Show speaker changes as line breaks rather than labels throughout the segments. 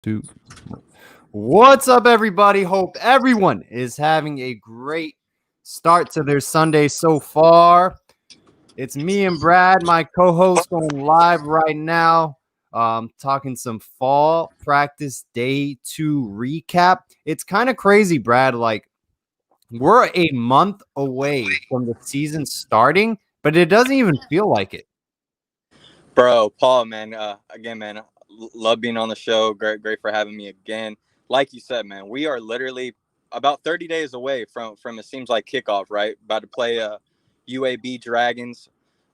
Two. What's up, everybody? Hope everyone is having a great start to their Sunday so far. It's me and Brad, my co-host, going live right now, talking some fall practice day 2 recap. It's kind of crazy, Brad. Like, we're a month away from the season starting, but it doesn't even feel like it.
Bro, Paul, man, again, man, love being on the show. Great for having me again. Like you said, man, we are literally about 30 days away from it seems like kickoff, right? About to play UAB Dragons.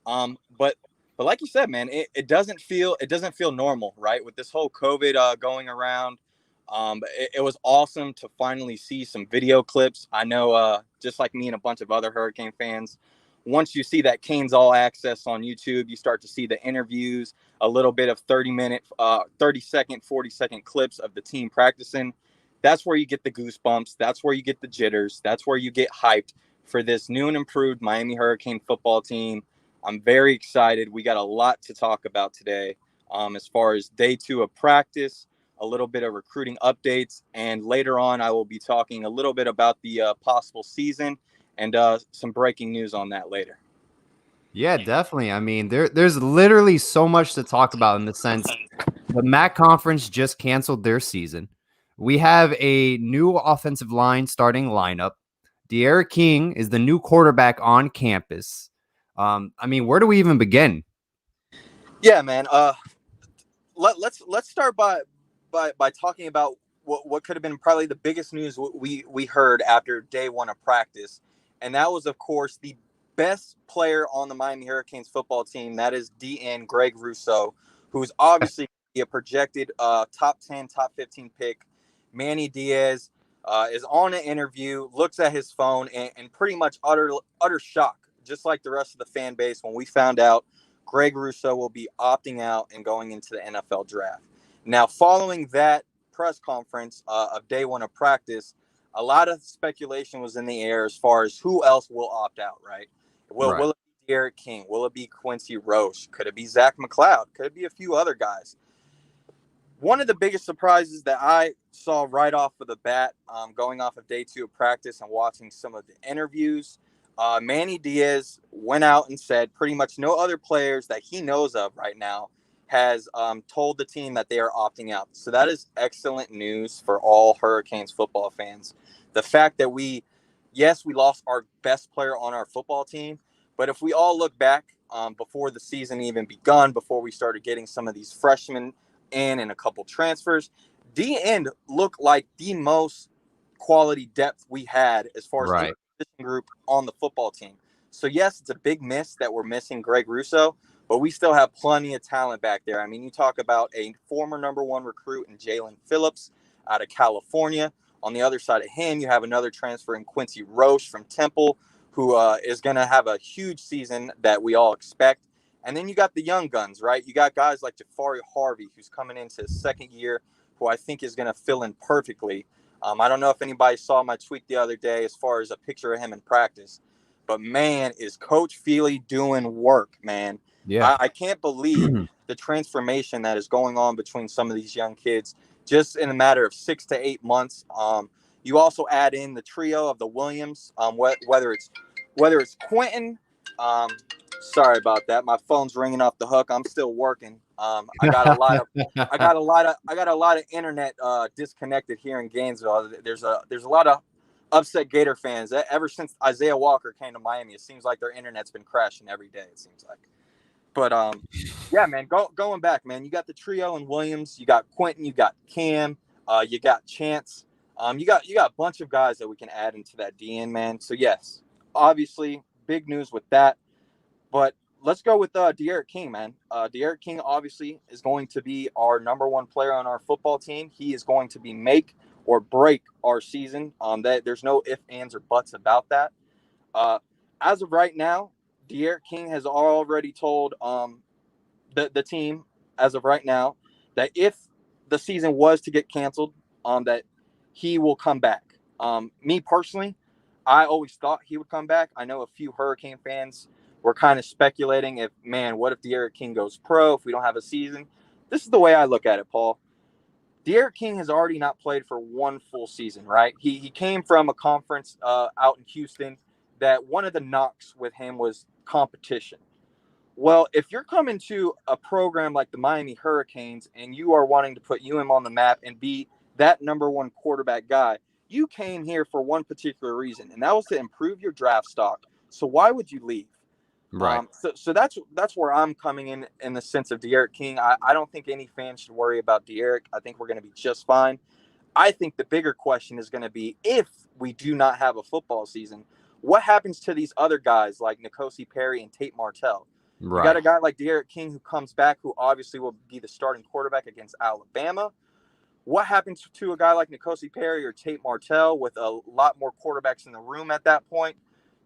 But like you said, man, it doesn't feel normal, right? With this whole COVID going around. It was awesome to finally see some video clips. I know, just like me and a bunch of other Hurricane fans, once you see that Canes All Access on YouTube, you start to see the interviews, a little bit of 30-second, 40-second clips of the team practicing. That's where you get the goosebumps. That's where you get the jitters. That's where you get hyped for this new and improved Miami Hurricane football team. I'm very excited. We got a lot to talk about today, as far as day 2 of practice, a little bit of recruiting updates, and later on I will be talking a little bit about the possible season and some breaking news on that later.
Yeah, definitely. I mean, there's literally so much to talk about in the sense the MAC conference just canceled their season. We have a new offensive line starting lineup. De'Ara King is the new quarterback on campus. I mean, where do we even begin?
Yeah, man. Let's start by talking about what could have been probably the biggest news we heard after day 1 of practice, and that was, of course, the best player on the Miami Hurricanes football team. That is DN Greg Rousseau, who is obviously a projected top 10, top 15 pick. Manny Diaz is on an interview, looks at his phone, and pretty much utter shock, just like the rest of the fan base when we found out Greg Rousseau will be opting out and going into the NFL draft. Now, following that press conference of day 1 of practice, a lot of speculation was in the air as far as who else will opt out, right?
Right.
Will it be Derek King? Will it be Quincy Roche? Could it be Zach McLeod? Could it be a few other guys? One of the biggest surprises that I saw right off of the bat, going off of day 2 of practice and watching some of the interviews, Manny Diaz went out and said pretty much no other players that he knows of right now has told the team that they are opting out. So that is excellent news for all Hurricanes football fans. The fact that yes, we lost our best player on our football team, but if we all look back, before the season even begun, before we started getting some of these freshmen in and a couple transfers, D end looked like the most quality depth we had as far as any
Right.
position group on the football team. So yes, it's a big miss that we're missing Greg Rousseau, but we still have plenty of talent back there. I mean, you talk about a former #1 recruit in Jalen Phillips out of California. On the other side of him, you have another transfer in Quincy Roche from Temple, who is going to have a huge season that we all expect. And then you got the young guns, right? You got guys like Jafari Harvey, who's coming into his second year, who I think is going to fill in perfectly. I don't know if anybody saw my tweet the other day as far as a picture of him in practice, but man, is Coach Feely doing work, man.
Yeah.
I can't believe the transformation that is going on between some of these young kids just in a matter of 6 to 8 months. You also add in the trio of the Williams, whether it's Quentin. Um, Sorry about that. My phone's ringing off the hook. I'm still working. I got a lot of internet disconnected here in Gainesville. There's a lot of upset Gator fans. Ever since Isaiah Walker came to Miami, it seems like their internet's been crashing every day. It seems like. But yeah, man, going back, man, you got the trio and Williams, you got Quentin, you got Cam, you got Chance, you got a bunch of guys that we can add into that DN, man. So yes, obviously big news with that. But let's go with De'Ara King, man. De'Ara King obviously is going to be our #1 player on our football team. He is going to be make or break our season. That there's no ifs, ands, or buts about that. Uh, as of right now, De'Ara King has already told the team as of right now that if the season was to get canceled, that he will come back. Me personally, I always thought he would come back. I know a few Hurricane fans were kind of speculating what if De'Ara King goes pro if we don't have a season? This is the way I look at it, Paul. De'Aaron King has already not played for one full season, right? He came from a conference out in Houston that one of the knocks with him was competition. Well, if you're coming to a program like the Miami Hurricanes and you are wanting to put on the map and be that number one quarterback guy, you came here for one particular reason, and that was to improve your draft stock. So why would you leave?
Right.
So that's where I'm coming in the sense of De'Aaron King. I don't think any fans should worry about De'Aaron. I think we're going to be just fine. I think the bigger question is going to be if we do not have a football season, what happens to these other guys like N'Kosi Perry and Tate Martell? You got
Right.
a guy like De'Aaron King who comes back, who obviously will be the starting quarterback against Alabama. What happens to a guy like N'Kosi Perry or Tate Martell with a lot more quarterbacks in the room at that point?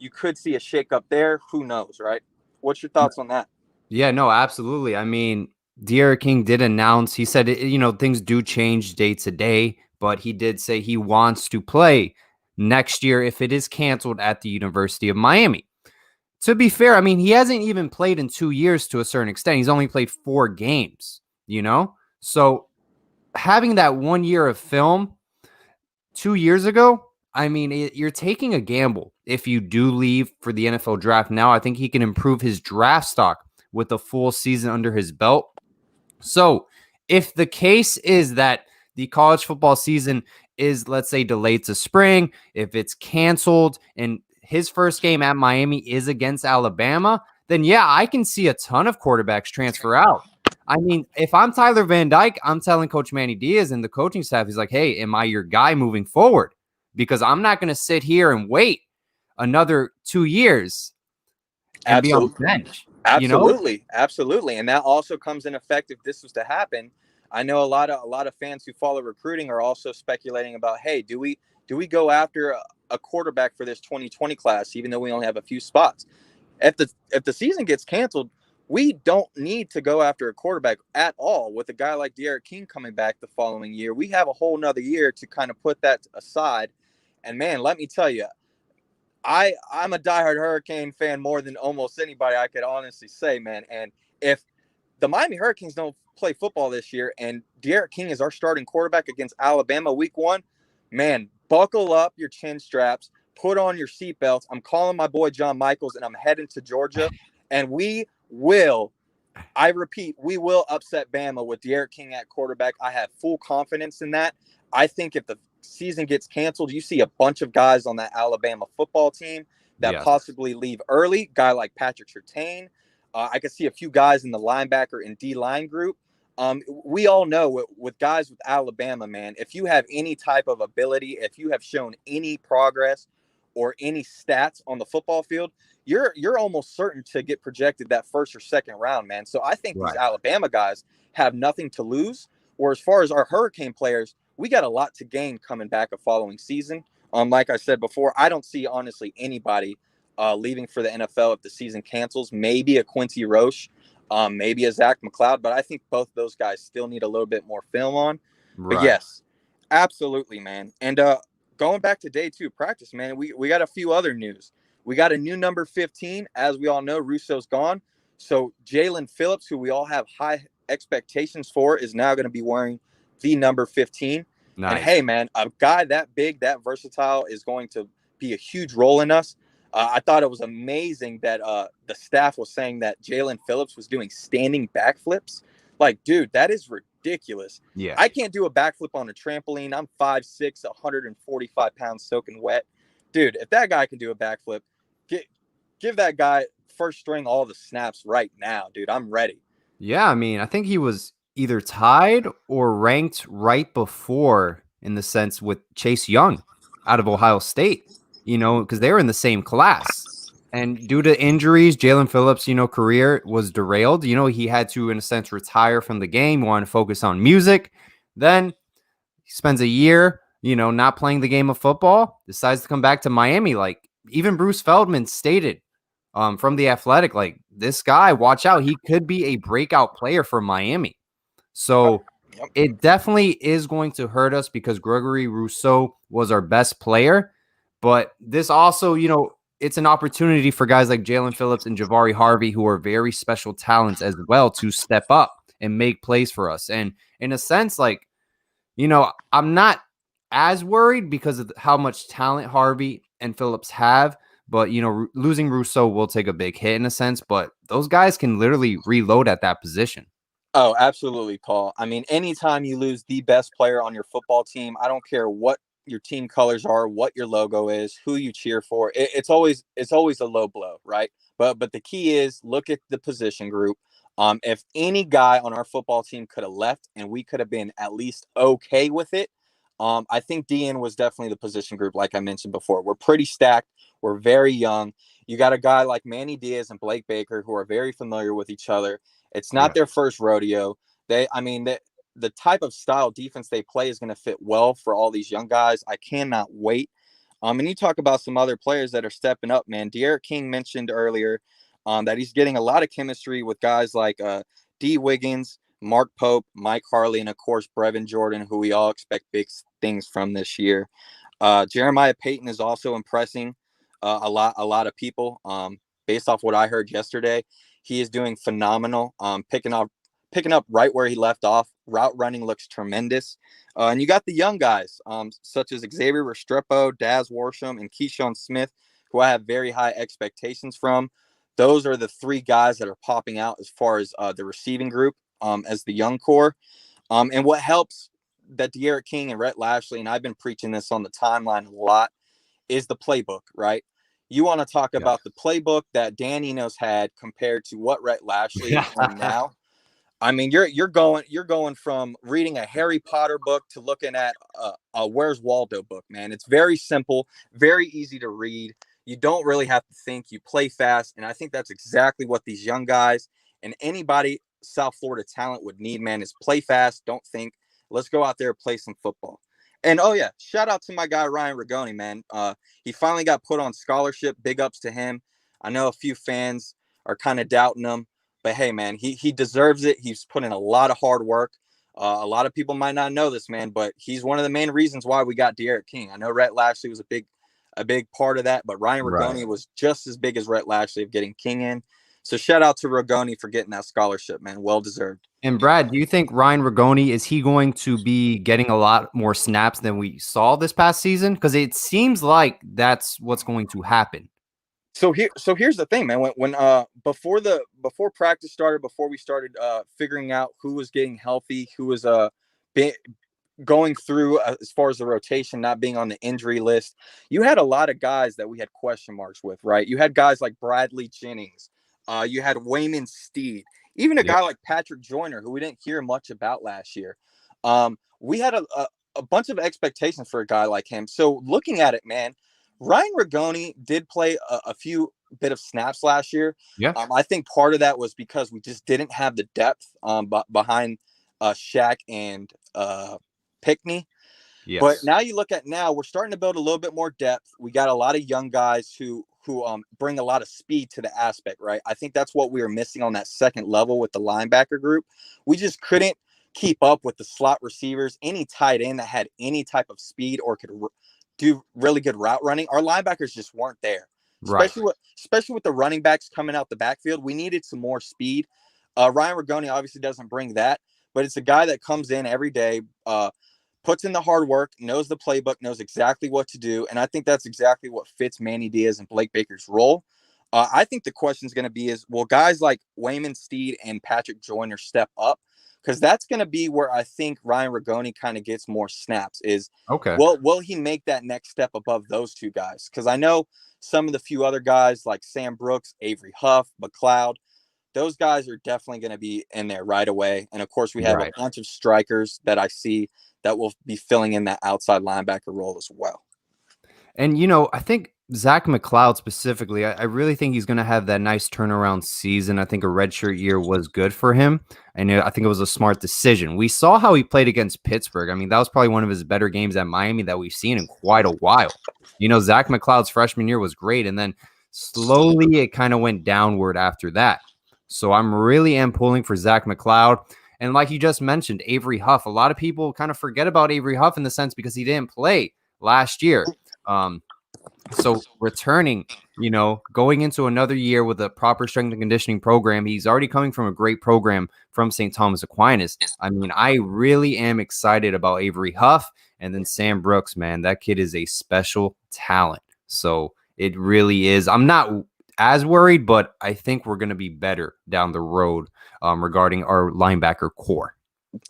You could see a shakeup there. Who knows, right? What's your thoughts on that?
Yeah, no, absolutely. I mean, De'Aaron King did announce, he said, things do change day to day, but he did say he wants to play next year if it is canceled at the University of Miami. To be fair, I mean, he hasn't even played in 2 years to a certain extent. He's only played 4 games, you know? So having that 1 year of film 2 years ago, I mean, you're taking a gamble if you do leave for the NFL draft now. I think he can improve his draft stock with a full season under his belt. So if the case is that the college football season is, let's say, delayed to spring, if it's canceled and his first game at Miami is against Alabama, then yeah, I can see a ton of quarterbacks transfer out. I mean, if I'm Tyler Van Dyke, I'm telling Coach Manny Diaz and the coaching staff, he's like, hey, am I your guy moving forward? Because I'm not going to sit here and wait another 2 years and be on the
Absolutely.
bench, you know?
Absolutely. And that also comes in effect if this was to happen. I know a lot of fans who follow recruiting are also speculating about, hey, do we go after a quarterback for this 2020 class, even though we only have a few spots? If the season gets canceled, we don't need to go after a quarterback at all. With a guy like De'Aaron King coming back the following year, we have a whole nother year to kind of put that aside. And man, let me tell you, I'm a diehard Hurricane fan more than almost anybody I could honestly say, man. And if the Miami Hurricanes don't play football this year and De'Aaron King is our starting quarterback against Alabama week 1, man, buckle up your chin straps, put on your seatbelts. I'm calling my boy John Michaels and I'm heading to Georgia. And we will, I repeat, we will upset Bama with De'Aaron King at quarterback. I have full confidence in that. I think if the season gets canceled, you see a bunch of guys on that Alabama football team that
Yes.
possibly leave early. Guy like Patrick Surtain. I could see a few guys in the linebacker and D line group. We all know with guys with Alabama, man, if you have any type of ability, if you have shown any progress or any stats on the football field, you're almost certain to get projected that first or second round, man. So I think these
Right.
Alabama guys have nothing to lose. Or as far as our Hurricane players, we got a lot to gain coming back a following season. Like I said before, I don't see honestly anybody leaving for the NFL if the season cancels. Maybe a Quincy Roche, maybe a Zach McLeod, but I think both those guys still need a little bit more film on. But
Right.
yes, absolutely, man. And going back to day 2 practice, man, we got a few other news. We got a new number 15. As we all know, Rousseau's gone. So Jalen Phillips, who we all have high expectations for, is now going to be wearing the number 15. And
Nice.
hey, man, a guy that big, that versatile is going to be a huge role in us. I thought it was amazing that the staff was saying that Jalen Phillips was doing standing backflips. Like, dude, that is ridiculous.
Yeah.
I can't do a backflip on a trampoline. I'm 5'6", 145 pounds soaking wet. Dude, if that guy can do a backflip, give that guy first string all the snaps right now, dude. I'm ready.
Yeah, I mean, I think he was either tied or ranked right before in the sense with Chase Young out of Ohio State, because they were in the same class. And due to injuries, Jalen Phillips, career was derailed. He had to, in a sense, retire from the game, wanted to focus on music. Then he spends a year, not playing the game of football, decides to come back to Miami. Like even Bruce Feldman stated from The Athletic, like this guy, watch out. He could be a breakout player for Miami. So
Yep.
it definitely is going to hurt us because Gregory Rousseau was our best player. But this also, it's an opportunity for guys like Jalen Phillips and Jabari Harvey, who are very special talents as well, to step up and make plays for us. And in a sense, like, I'm not as worried because of how much talent Harvey and Phillips have. But, losing Rousseau will take a big hit in a sense. But those guys can literally reload at that position.
Oh, absolutely, Paul. I mean, anytime you lose the best player on your football team, I don't care what your team colors are, what your logo is, who you cheer for. It's always a low blow, right? But the key is look at the position group. If any guy on our football team could have left and we could have been at least okay with it, I think DN was definitely the position group, like I mentioned before. We're pretty stacked. We're very young. You got a guy like Manny Diaz and Blake Baker who are very familiar with each other. It's not their first rodeo. The type of style defense they play is going to fit well for all these young guys. I cannot wait. And you talk about some other players that are stepping up, man. De'Aaron King mentioned earlier that he's getting a lot of chemistry with guys like D. Wiggins, Mark Pope, Mike Harley, and of course Brevin Jordan, who we all expect big things from this year. Jeremiah Payton is also impressing a lot of people. Based off what I heard yesterday, he is doing phenomenal. Picking up right where he left off. Route running looks tremendous. And you got the young guys, such as Xavier Restrepo, Daz Warsham, and Keyshawn Smith, who I have very high expectations from. Those are the three guys that are popping out as far as the receiving group as the young core. And what helps that De'Aaron King and Rhett Lashley, and I've been preaching this on the timeline a lot, is the playbook, right? You want to talk about the playbook that Dan Enos had compared to what Rhett Lashley is doing now. I mean, you're going from reading a Harry Potter book to looking at a Where's Waldo book, man. It's very simple, very easy to read. You don't really have to think. You play fast, and I think that's exactly what these young guys and anybody South Florida talent would need, man. Is play fast, don't think. Let's go out there and play some football. And oh yeah, shout out to my guy Ryan Rigoni, man. He finally got put on scholarship. Big ups to him. I know a few fans are kind of doubting him. But hey, man, he deserves it. He's put in a lot of hard work. A lot of people might not know this, man, but he's one of the main reasons why we got De'Aaron King. I know Rhett Lashley was a big part of that, but Ryan Rigoni was just as big as Rhett Lashley of getting King in. So shout out to Rigoni for getting that scholarship, man. Well deserved.
And Brad, do you think Ryan Rigoni, is he going to be getting a lot more snaps than we saw this past season? Because it seems like that's what's going to happen.
So here's the thing, man. When before practice started, before we started figuring out who was getting healthy, who was going through as far as the rotation, not being on the injury list, you had a lot of guys that we had question marks with, right? You had guys like Bradley Jennings, you had Wayman Steed, even a guy like Patrick Joyner, who we didn't hear much about last year. We had a bunch of expectations for a guy like him. So looking at it, man, Ryan Rigoni did play a few bit of snaps last year.
Yeah.
I think part of that was because we just didn't have the depth behind Shaq and Pickney.
Yes.
But now you look at we're starting to build a little bit more depth. We got a lot of young guys who bring a lot of speed to the aspect, right? I think that's what we were missing on that second level with the linebacker group. We just couldn't keep up with the slot receivers, any tight end that had any type of speed or could do really good route running. Our linebackers just weren't there, especially with the running backs coming out the backfield. We needed some more speed. Ryan Rigoni obviously doesn't bring that, but it's a guy that comes in every day, puts in the hard work, knows the playbook, knows exactly what to do. And I think that's exactly what fits Manny Diaz and Blake Baker's role. I think the question is going to be will guys like Wayman Steed and Patrick Joyner step up? Because that's going to be where I think Ryan Rigoni kind of gets more snaps will he make that next step above those two guys? Because I know some of the few other guys like Sam Brooks, Avery Huff, McLeod, those guys are definitely going to be in there right away. And of course, we have a bunch of strikers that I see that will be filling in that outside linebacker role as well.
And, I think Zach McLeod specifically, I really think he's going to have that nice turnaround season. I think a redshirt year was good for him. And I think it was a smart decision. We saw how he played against Pittsburgh. I mean, that was probably one of his better games at Miami that we've seen in quite a while. Zach McLeod's freshman year was great. And then slowly it kind of went downward after that. So I'm really am pulling for Zach McLeod. And like you just mentioned, Avery Huff. A lot of people kind of forget about Avery Huff in the sense because he didn't play last year. So returning, going into another year with a proper strength and conditioning program, he's already coming from a great program from St. Thomas Aquinas. I mean, I really am excited about Avery Huff, and then Sam Brooks, man. That kid is a special talent. So it really is. I'm not as worried, but I think we're going to be better down the road regarding our linebacker core.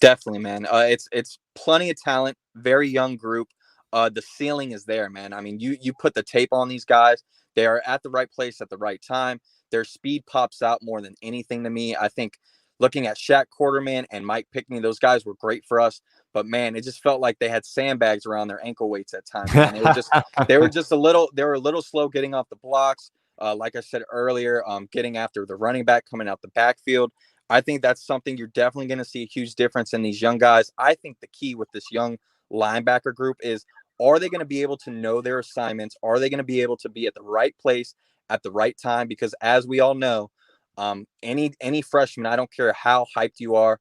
Definitely, man. It's plenty of talent, very young group. The ceiling is there, man. I mean, you put the tape on these guys. They are at the right place at the right time. Their speed pops out more than anything to me. I think looking at Shaq Quarterman and Mike Pickney, those guys were great for us. But man, it just felt like they had sandbags around their ankle weights at times, man. It was just they were just they were a little slow getting off the blocks. Like I said earlier, getting after the running back coming out the backfield. I think that's something you're definitely going to see a huge difference in these young guys. I think the key with this young linebacker group is, are they going to be able to know their assignments? Are they going to be able to be at the right place at the right time? Because as we all know, any freshman, I don't care how hyped you are,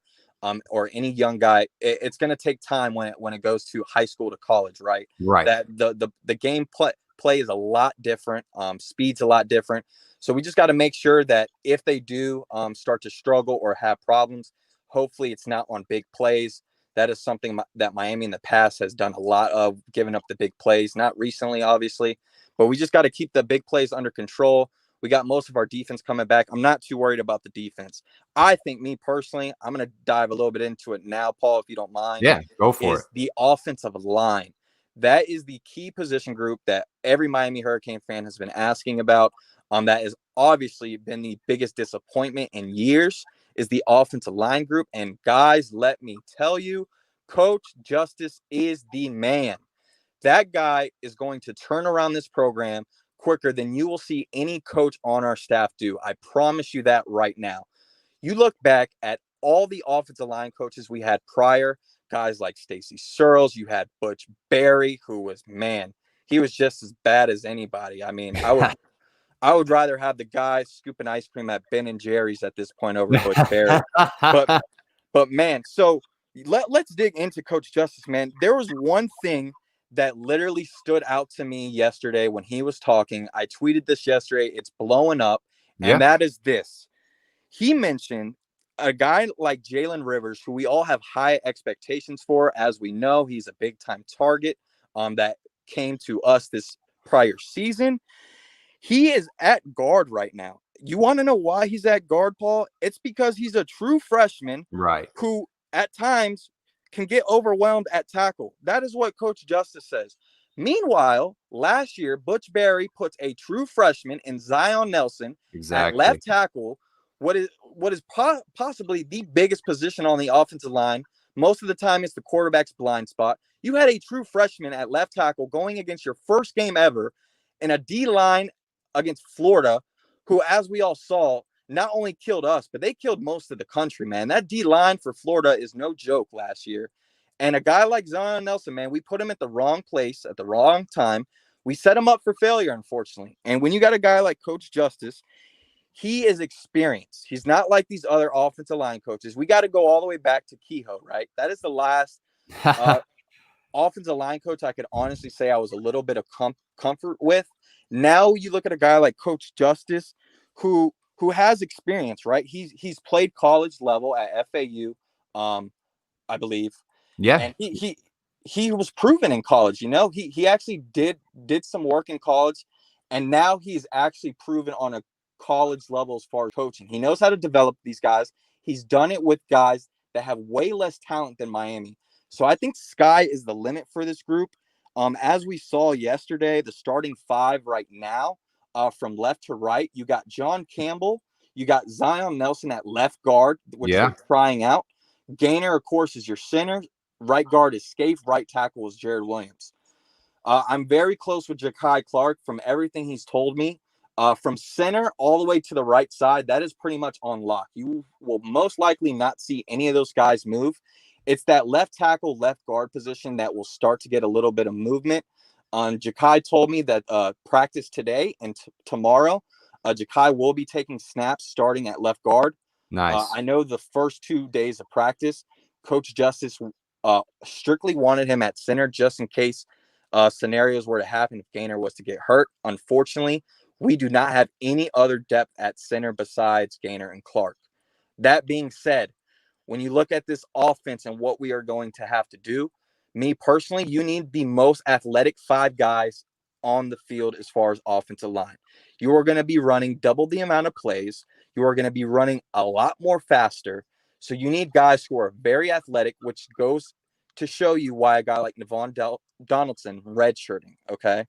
or any young guy, it's going to take time when it goes to high school to college, right?
Right.
That the game play is a lot different. Speed's a lot different. So we just got to make sure that if they do start to struggle or have problems, hopefully it's not on big plays. That is something that Miami in the past has done a lot of, giving up the big plays. Not recently, obviously, but we just got to keep the big plays under control. We got most of our defense coming back. I'm not too worried about the defense. I think, me personally, I'm going to dive a little bit into it now, Paul, if you don't mind.
Yeah, go for it.
Is the offensive line. That is the key position group that every Miami Hurricane fan has been asking about. That has obviously been the biggest disappointment in years, is the offensive line group. And guys, let me tell you, Coach Justice is the man. That guy is going to turn around this program quicker than you will see any coach on our staff do. I promise you that right now. You look back at all the offensive line coaches we had prior, guys like Stacy Searles, you had Butch Barry, who was, man, he was just as bad as anybody. I mean, I would rather have the guy scooping ice cream at Ben and Jerry's at this point over Butch Barry. But man, so let's dig into Coach Justice, man. There was one thing that literally stood out to me yesterday when he was talking. I tweeted this yesterday. It's blowing up. And
Yeah.
that is this. He mentioned a guy like Jalen Rivers, who we all have high expectations for. As we know, he's a big-time target that came to us this prior season. He is at guard right now. You want to know why he's at guard, Paul? It's because he's a true freshman
Right.
who at times can get overwhelmed at tackle. That is what Coach Justice says. Meanwhile, last year, Butch Barry puts a true freshman in Zion Nelson at
Exactly.
left tackle, what is possibly the biggest position on the offensive line. Most of the time, it's the quarterback's blind spot. You had a true freshman at left tackle going against your first game ever in a D line against Florida, who, as we all saw, not only killed us, but they killed most of the country, man. That D line for Florida is no joke last year. And a guy like Zion Nelson, man, we put him at the wrong place at the wrong time. We set him up for failure, unfortunately. And when you got a guy like Coach Justice, he is experienced. He's not like these other offensive line coaches. We got to go all the way back to Kehoe, right? That is the last offensive line coach I could honestly say I was a little bit of comfort with. Now you look at a guy like Coach Justice, who has experience, right? He's played college level at FAU, I believe,
Yeah.
and he was proven in college. He actually did some work in college, and now he's actually proven on a college level as far as coaching. He knows how to develop these guys. He's done it with guys that have way less talent than Miami. So I think sky is the limit for this group. As we saw yesterday, the starting five right now, from left to right, you got John Campbell, you got Zion Nelson at left guard, which
Yeah.
they're trying out. Gainer, of course, is your center. Right guard is Scaife. Right tackle is Jared Williams. I'm very close with Ja'Kai Clark from everything he's told me. From center all the way to the right side, that is pretty much on lock. You will most likely not see any of those guys move. It's that left tackle, left guard position that will start to get a little bit of movement. Ja'Kai told me that practice today and tomorrow, Ja'Kai will be taking snaps starting at left guard.
Nice.
I know the first 2 days of practice, Coach Justice strictly wanted him at center just in case scenarios were to happen if Gainer was to get hurt. Unfortunately, we do not have any other depth at center besides Gainer and Clark. That being said, when you look at this offense and what we are going to have to do, me personally, you need the most athletic 5 guys on the field as far as offensive line. You are going to be running double the amount of plays. You are going to be running a lot more faster. So you need guys who are very athletic, which goes to show you why a guy like Navon Donaldson redshirting. Okay.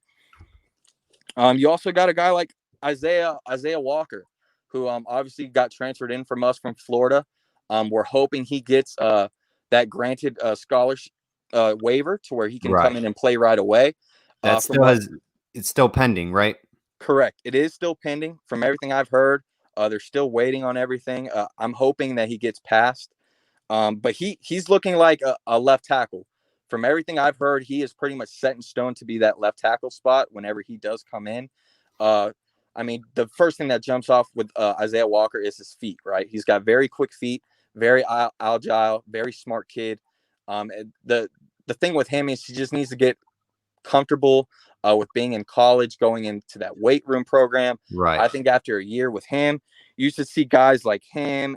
You also got a guy like Isaiah Walker, who obviously got transferred in from us from Florida. We're hoping he gets that granted scholarship waiver to where he can come
Right.
in and play right away.
That
From
still
what
has it's still pending, right?
Correct, it is still pending. From everything I've heard, they're still waiting on everything. I'm hoping that he gets passed. But he's looking like a left tackle. From everything I've heard, he is pretty much set in stone to be that left tackle spot whenever he does come in. Uh, I mean, the first thing that jumps off with Isaiah Walker is his feet, right? He's got very quick feet, very agile, very smart kid. The thing with him is he just needs to get comfortable with being in college, going into that weight room program.
Right.
I think after a year with him, you should see guys like him,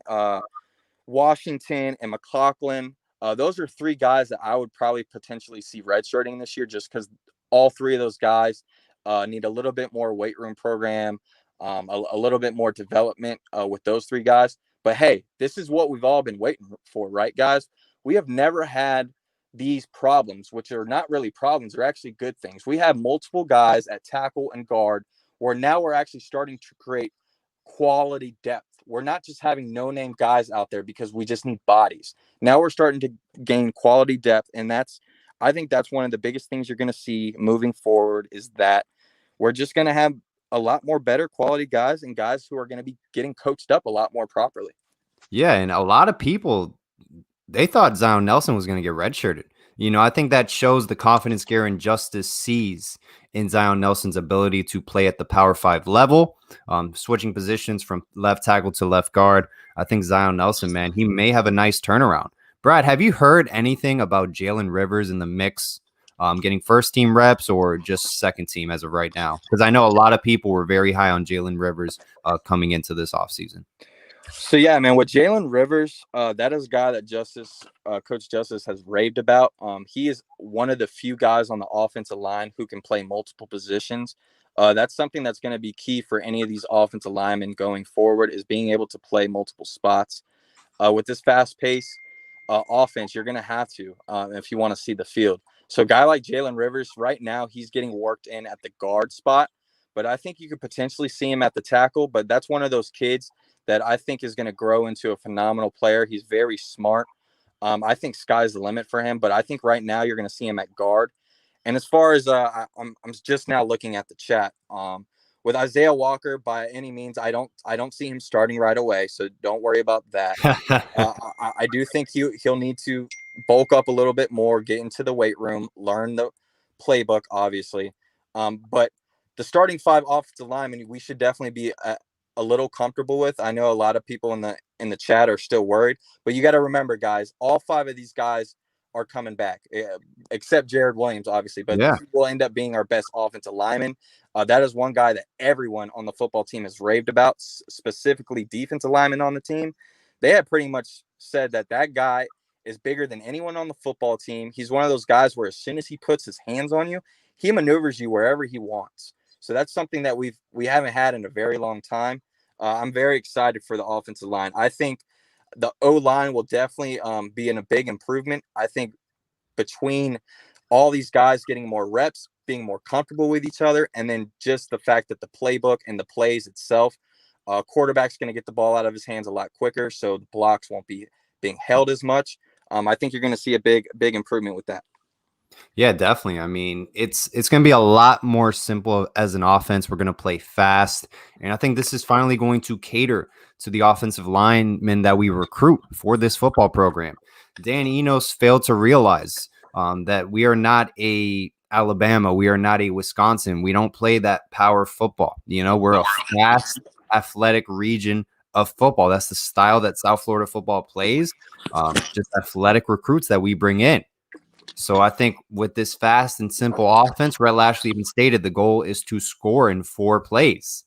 Washington, and McLaughlin. Those are 3 guys that I would probably potentially see redshirting this year, just because all 3 of those guys need a little bit more weight room program, a little bit more development with those 3 guys. But hey, this is what we've all been waiting for, right, guys? We have never had these problems, which are not really problems, they're actually good things. We have multiple guys at tackle and guard, where now we're actually starting to create quality depth. We're not just having no-name guys out there because we just need bodies. Now we're starting to gain quality depth, and I think that's one of the biggest things you're going to see moving forward, is that we're just going to have a lot more better quality guys, and guys who are going to be getting coached up a lot more properly.
Yeah, and a lot of people, they thought Zion Nelson was going to get redshirted. I think that shows the confidence Garen Justice sees in Zion Nelson's ability to play at the Power 5 level, switching positions from left tackle to left guard. I think Zion Nelson, man, he may have a nice turnaround. Brad, have you heard anything about Jalen Rivers in the mix, getting first team reps or just second team as of right now? Because I know a lot of people were very high on Jalen Rivers coming into this offseason.
So yeah, man, with Jalen Rivers, that is a guy that Coach Justice has raved about. He is one of the few guys on the offensive line who can play multiple positions. That's something that's going to be key for any of these offensive linemen going forward, is being able to play multiple spots. With this fast-paced offense, you're going to have to if you want to see the field. So a guy like Jalen Rivers, right now, he's getting worked in at the guard spot, but I think you could potentially see him at the tackle. But that's one of those kids that I think is going to grow into a phenomenal player. He's very smart. I think sky's the limit for him, but I think right now you're going to see him at guard. And as far as I'm just now looking at the chat, with Isaiah Walker, by any means, I don't see him starting right away, so don't worry about that. I do think he'll need to bulk up a little bit more, get into the weight room, learn the playbook, obviously. But the starting 5 offensive linemen, we should definitely be a little comfortable with. I know a lot of people in the chat are still worried, but you got to remember, guys, all 5 of these guys are coming back, except Jared Williams, obviously, but
Yeah.
he will end up being our best offensive lineman. That is one guy that everyone on the football team has raved about, specifically defensive linemen on the team. They have pretty much said that guy is bigger than anyone on the football team. He's one of those guys where as soon as he puts his hands on you, he maneuvers you wherever he wants. So that's something that we haven't had in a very long time. I'm very excited for the offensive line. I think the O-line will definitely be in a big improvement. I think between all these guys getting more reps, being more comfortable with each other, and then just the fact that the playbook and the plays itself, quarterback's going to get the ball out of his hands a lot quicker, so the blocks won't be being held as much. I think you're going to see a big improvement with that.
Yeah, definitely. I mean, it's going to be a lot more simple as an offense. We're going to play fast, and I think this is finally going to cater to the offensive linemen that we recruit for this football program. Dan Enos failed to realize that we are not a Alabama, we are not a Wisconsin. We don't play that power football. We're a fast, athletic region of football. That's the style that South Florida football plays. Just athletic recruits that we bring in. So I think with this fast and simple offense, Rhett Lashley even stated the goal is to score in 4 plays.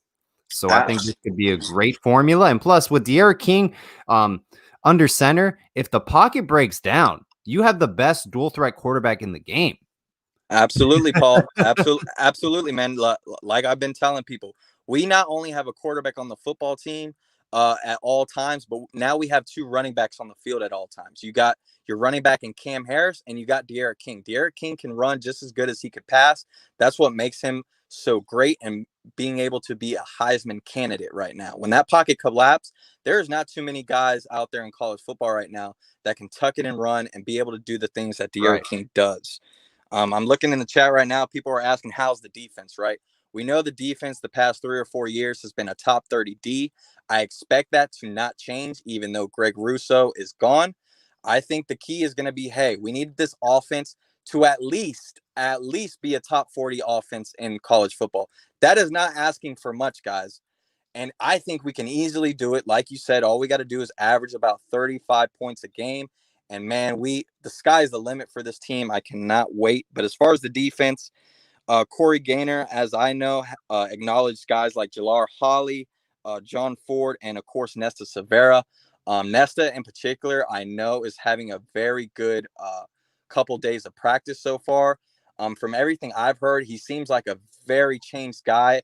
So I think this could be a great formula. And plus, with De'Ara King under center, if the pocket breaks down, you have the best dual threat quarterback in the game.
Absolutely, Paul. Absolutely, man. Like I've been telling people, we not only have a quarterback on the football team at all times, but now we have 2 running backs on the field at all times. You got your running back in Cam Harris, and you got De'Ara King. De'Ara King can run just as good as he could pass. That's what makes him so great and being able to be a Heisman candidate right now. When that pocket collapses, there's not too many guys out there in college football right now that can tuck it and run and be able to do the things that De'Ara King does. I'm looking in the chat right now. People are asking, how's the defense, right? We know the defense the past 3 or 4 years has been a top 30 D. I expect that to not change, even though Greg Rousseau is gone. I think the key is going to be, hey, we need this offense to at least be a top 40 offense in college football. That is not asking for much, guys. And I think we can easily do it. Like you said, all we got to do is average about 35 points a game. And man, the sky's the limit for this team. I cannot wait. But as far as the defense, Corey Gaynor, as I know, acknowledged guys like Jalar Holly, John Ford, and of course Nesta Severa. Nesta in particular, I know is having a very good couple days of practice so far. From everything I've heard, he seems like a very changed guy.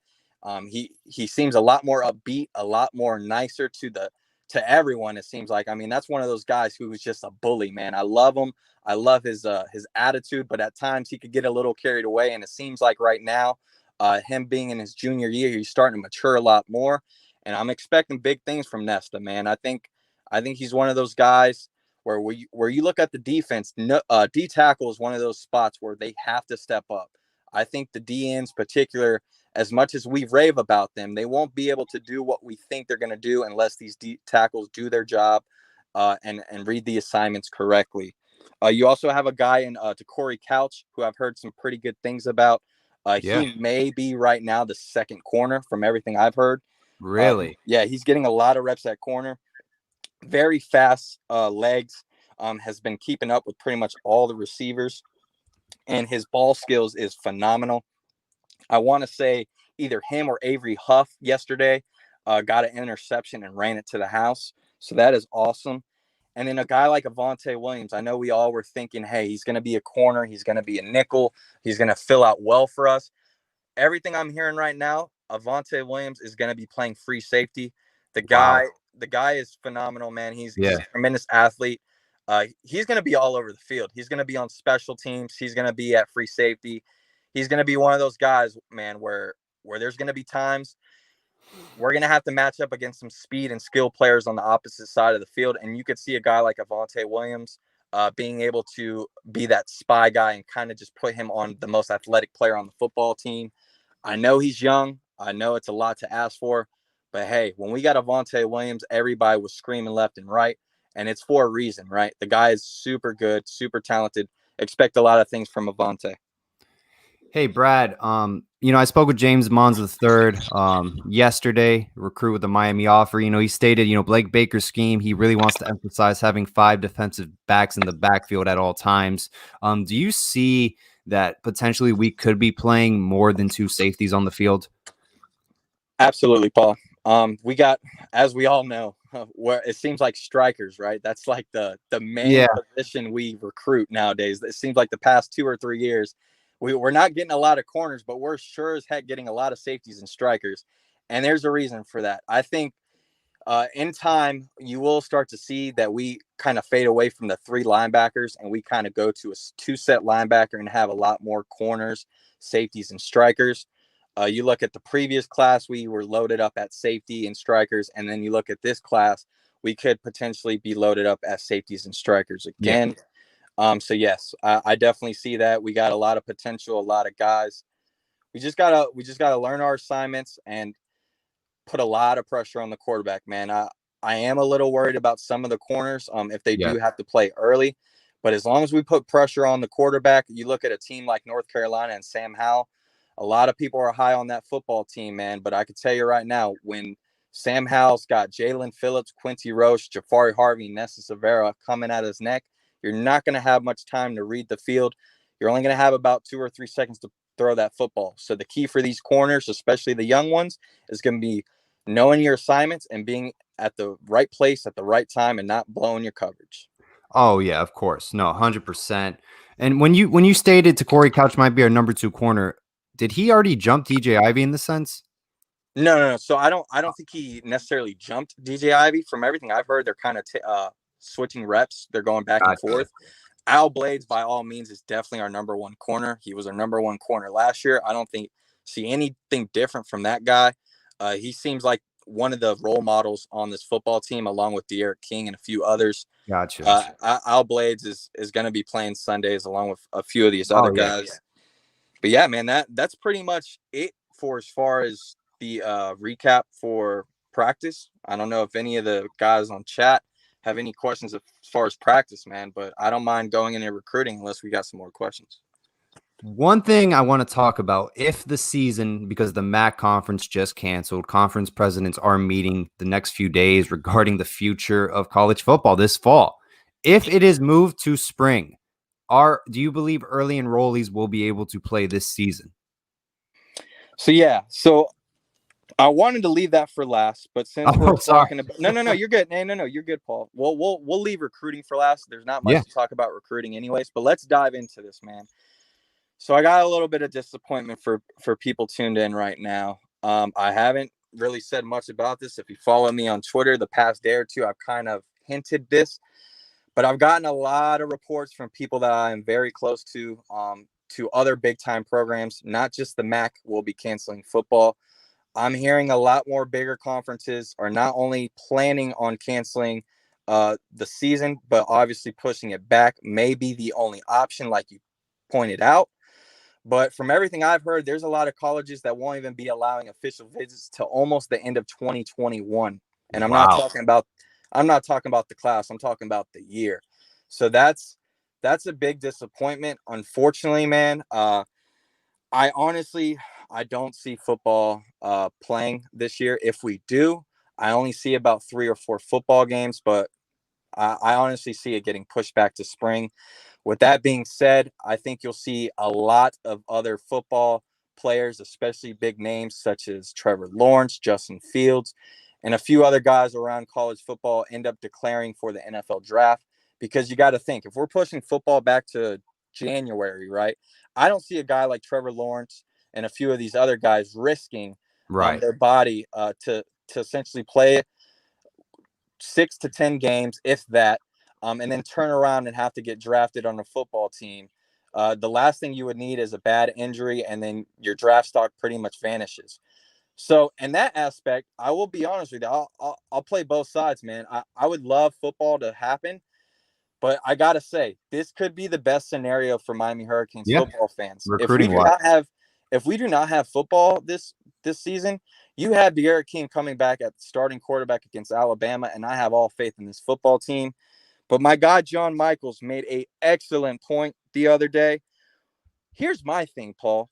He seems a lot more upbeat, a lot more nicer to everyone. It seems like. I mean, that's one of those guys who's just a bully, man. I love him. I love his attitude, but at times he could get a little carried away. And it seems like right now, him being in his junior year, he's starting to mature a lot more. And I'm expecting big things from Nesta, man. I think he's one of those guys where you look at the defense. D tackle is one of those spots where they have to step up. I think the D ends, particular, as much as we rave about them, they won't be able to do what we think they're going to do unless these D tackles do their job and read the assignments correctly. You also have a guy in Corey Couch, who I've heard some pretty good things about. He may be right now the second corner from everything I've heard.
Really?
Yeah, he's getting a lot of reps at corner. Very fast legs. Has been keeping up with pretty much all the receivers. And his ball skills is phenomenal. I want to say either him or Avery Huff yesterday got an interception and ran it to the house. So that is awesome. And then a guy like Avonte Williams, I know we all were thinking, hey, he's going to be a corner. He's going to be a nickel. He's going to fill out well for us. Everything I'm hearing right now, Avonte Williams is going to be playing free safety. The guy is phenomenal, man. He's a tremendous athlete. He's going to be all over the field. He's going to be on special teams. He's going to be at free safety. He's going to be one of those guys, man, where there's going to be times we're going to have to match up against some speed and skill players on the opposite side of the field. And you could see a guy like Avonte Williams being able to be that spy guy and kind of just put him on the most athletic player on the football team. I know he's young. I know it's a lot to ask for. But, hey, when we got Avonte Williams, everybody was screaming left and right. And it's for a reason, right? The guy is super good, super talented. Expect a lot of things from Avonte.
Hey, Brad, I spoke with James Mons III yesterday, recruit with the Miami offer. He stated, Blake Baker's scheme, he really wants to emphasize having 5 defensive backs in the backfield at all times. Do you see that potentially we could be playing more than 2 safeties on the field?
Absolutely, Paul. We got, as we all know, where it seems like strikers, right? That's like the main position we recruit nowadays. It seems like the past 2 or 3 years, we're not getting a lot of corners, but we're sure as heck getting a lot of safeties and strikers. And there's a reason for that. I think in time, you will start to see that we kind of fade away from the 3 linebackers and we kind of go to a 2-set linebacker and have a lot more corners, safeties, and strikers. You look at the previous class, we were loaded up at safety and strikers. And then you look at this class, we could potentially be loaded up as safeties and strikers again. Yeah. So yes, I definitely see that. We got a lot of potential, a lot of guys. We just gotta learn our assignments and put a lot of pressure on the quarterback, man. I am a little worried about some of the corners if they do have to play early. But as long as we put pressure on the quarterback, you look at a team like North Carolina and Sam Howell, a lot of people are high on that football team, man. But I can tell you right now, when Sam Howell's got Jalen Phillips, Quincy Roche, Jafari Harvey, Nessa Severa coming at his neck, You're not going to have much time to read the field. You're only going to have about 2 or 3 seconds to throw that football. So the key for these corners, especially the young ones, is going to be knowing your assignments and being at the right place at the right time and not blowing your coverage.
Oh yeah, of course. No, 100%. And when you stated to Corey Couch might be our number 2 corner, did he already jump DJ Ivy in the sense?
No. So I don't think he necessarily jumped DJ Ivy. From everything I've heard, they're kind of switching reps. They're going back and
Gotcha.
forth. Al Blades, by all means, is definitely our number 1 corner. He was our number 1 corner last year. I don't see anything different from that guy. He seems like one of the role models on this football team, along with De'Aaron King and a few others.
Gotcha.
Al Blades is going to be playing Sundays along with a few of these other
Oh yeah.
guys. But yeah, man, that's pretty much it for as far as the recap for practice. I don't know if any of the guys on chat have any questions as far as practice, man, but I don't mind going into recruiting unless we got some more questions.
One thing I want to talk about, if the season, because the MAC conference just canceled, conference presidents are meeting the next few days regarding the future of college football this fall. If it is moved to spring, do you believe early enrollees will be able to play this season?
So I wanted to leave that for last, but since we're talking about no, you're good. No, you're good, Paul. We'll leave recruiting for last. There's not much to talk about recruiting anyways, but let's dive into this, man. So I got a little bit of disappointment for people tuned in right now. I haven't really said much about this. If you follow me on Twitter the past day or two, I've kind of hinted this, but I've gotten a lot of reports from people that I am very close to other big time programs. Not just the MAC will be canceling football. I'm hearing a lot more bigger conferences are not only planning on canceling the season, but obviously pushing it back may be the only option, like you pointed out. But from everything I've heard, there's a lot of colleges that won't even be allowing official visits to almost the end of 2021. And I'm not talking about the class. I'm talking about the year. So that's a big disappointment. Unfortunately, man, I don't see football playing this year. If we do, I only see about 3 or 4 football games, but I honestly see it getting pushed back to spring. With that being said, I think you'll see a lot of other football players, especially big names such as Trevor Lawrence, Justin Fields, and a few other guys around college football end up declaring for the NFL draft. Because you got to think, if we're pushing football back to January, right? I don't see a guy like Trevor Lawrence and a few of these other guys risking their body to essentially play 6 to 10 games, if that, and then turn around and have to get drafted on a football team. The last thing you would need is a bad injury, and then your draft stock pretty much vanishes. So in that aspect, I will be honest with you. I'll play both sides, man. I would love football to happen, but I got to say, this could be the best scenario for Miami Hurricanes football fans. If we do not have football this season, you have De'Aaron King coming back at starting quarterback against Alabama, and I have all faith in this football team. But my guy, John Michaels, made an excellent point the other day. Here's my thing, Paul.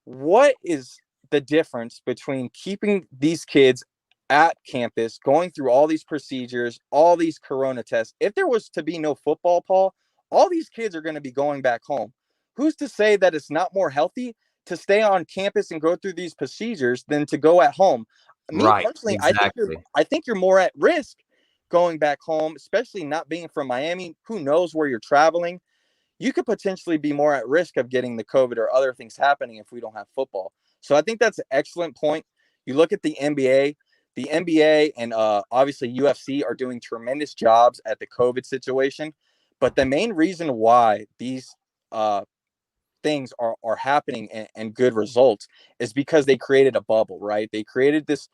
What is the difference between keeping these kids at campus, going through all these procedures, all these corona tests? If there was to be no football, Paul, all these kids are going to be going back home. Who's to say that it's not more healthy to stay on campus and go through these procedures than to go at home? Me personally,
exactly.
I think you're more at risk going back home, especially not being from Miami. Who knows where you're traveling? You could potentially be more at risk of getting the COVID or other things happening if we don't have football. So I think that's an excellent point. You look at the NBA. The NBA and obviously UFC are doing tremendous jobs at the COVID situation. But the main reason why these things are happening and good results is because they created a bubble, right? They created this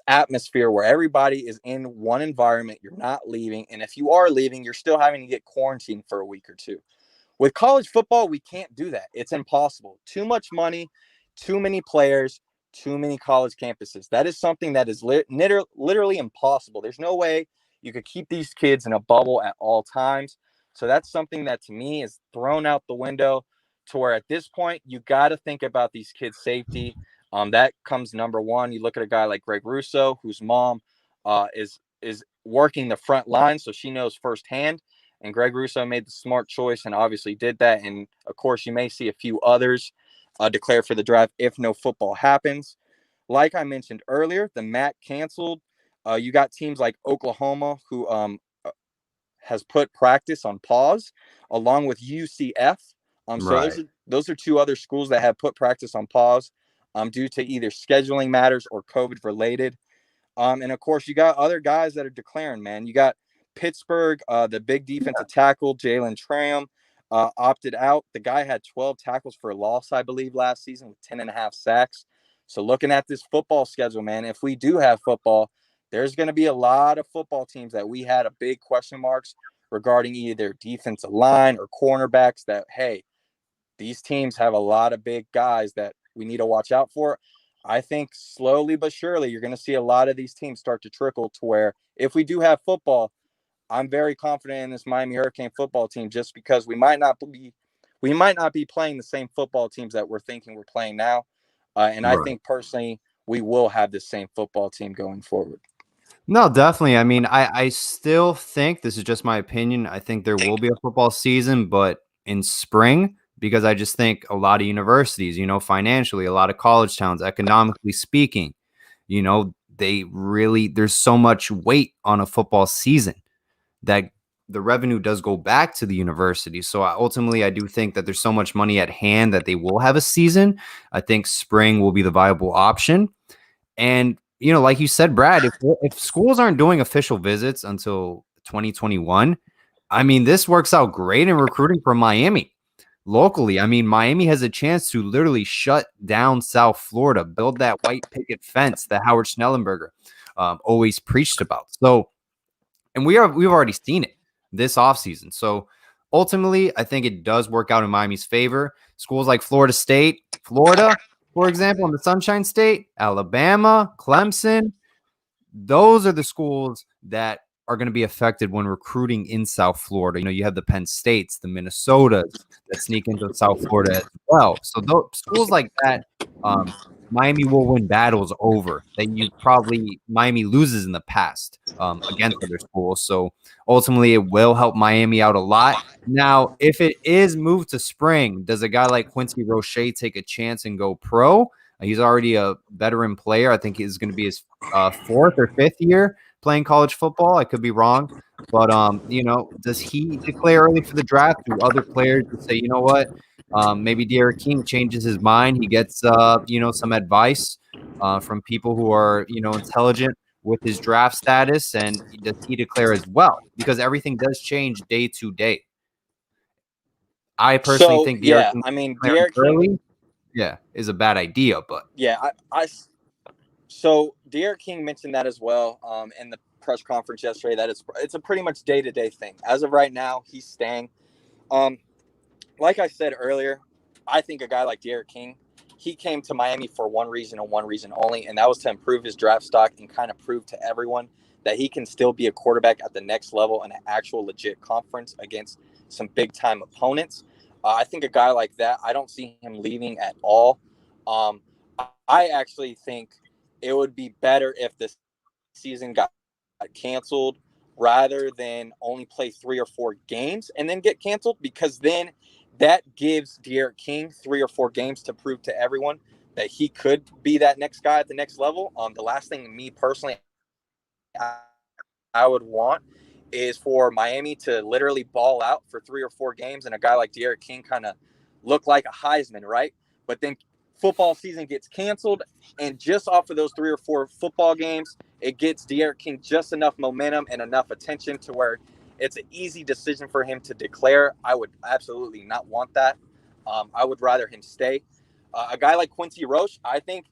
atmosphere where everybody is in one environment. You're not leaving. And if you are leaving, you're still having to get quarantined for a week or two. With college football, we can't do that. It's impossible. Too much money, too many players, too many college campuses. That is something that is literally impossible. There's no way you could keep these kids in a bubble at all times. So that's something that to me is thrown out the window, to where at this point you got to think about these kids' safety. That comes number one. You look at a guy like Greg Rousseau, whose mom is working the front line, so she knows firsthand. And Greg Rousseau made the smart choice and obviously did that. And of course, you may see a few others declare for the draft if no football happens. Like I mentioned earlier, the MAC canceled. You got teams like Oklahoma who has put practice on pause, along with UCF. So
Right.
those are two other schools that have put practice on pause due to either scheduling matters or COVID related. And of course, you got other guys that are declaring, man. You got Pittsburgh, the big defensive tackle, Jalen Tram, opted out. The guy had 12 tackles for a loss, I believe, last season with 10 and a half sacks. So looking at this football schedule, man, if we do have football, there's going to be a lot of football teams that we had a big question marks regarding either defensive line or cornerbacks that, hey, these teams have a lot of big guys that we need to watch out for. I think slowly but surely you're going to see a lot of these teams start to trickle to where if we do have football, I'm very confident in this Miami Hurricane football team just because we might not be playing the same football teams that we're thinking we're playing now. And I
Right.
think personally we will have the same football team going forward.
No, definitely. I mean, I still think this is just my opinion. I think there will be a football season, but in spring, because I just think a lot of universities, financially, a lot of college towns, economically speaking, there's so much weight on a football season that the revenue does go back to the university. So ultimately, I do think that there's so much money at hand that they will have a season. I think spring will be the viable option. And, like you said, Brad, if schools aren't doing official visits until 2021, I mean, this works out great in recruiting for Miami locally. I mean, Miami has a chance to literally shut down South Florida, build that white picket fence that Howard Schnellenberger always preached about. So, and we've already seen it this offseason. So ultimately, I think it does work out in Miami's favor. Schools like Florida State, Florida, for example, in the Sunshine State, Alabama, Clemson, those are the schools that are going to be affected when recruiting in South Florida. You have the Penn States, the Minnesotas that sneak into South Florida as well. So those schools like that, Miami will win battles over that Miami loses in the past against other schools. So ultimately, it will help Miami out a lot. Now, if it is moved to spring, does a guy like Quincy Roche take a chance and go pro? He's already a veteran player. I think he's going to be his fourth or fifth year playing college football. I could be wrong. But, does he declare early for the draft? Do other players just say, you know what? Maybe Derek King changes his mind. He gets, some advice from people who are, intelligent with his draft status. And does he declare as well? Because everything does change day to day. I personally
So
think Derek
yeah,
King
I mean
declaring
Derek King,
early, yeah, is a bad idea. But
yeah, so Derek King mentioned that as well in the press conference yesterday. That it's a pretty much day to day thing. As of right now, he's staying. Um, like I said earlier, I think a guy like Derek King, he came to Miami for one reason and one reason only, and that was to improve his draft stock and kind of prove to everyone that he can still be a quarterback at the next level in an actual legit conference against some big time opponents. I think a guy like that, I don't see him leaving at all. Um, I actually think it would be better if the season got canceled rather than only play 3 or 4 games and then get canceled, because then that gives Derek King 3 or 4 games to prove to everyone that he could be that next guy at the next level. The last thing me personally I would want is for Miami to literally ball out for 3 or 4 games and a guy like Derek King kind of look like a Heisman, right? But then football season gets canceled, and just off of those 3 or 4 football games, it gets Derek King just enough momentum and enough attention to where it's an easy decision for him to declare. I would absolutely not want that. I would rather him stay. A guy like Quincy Roche, I think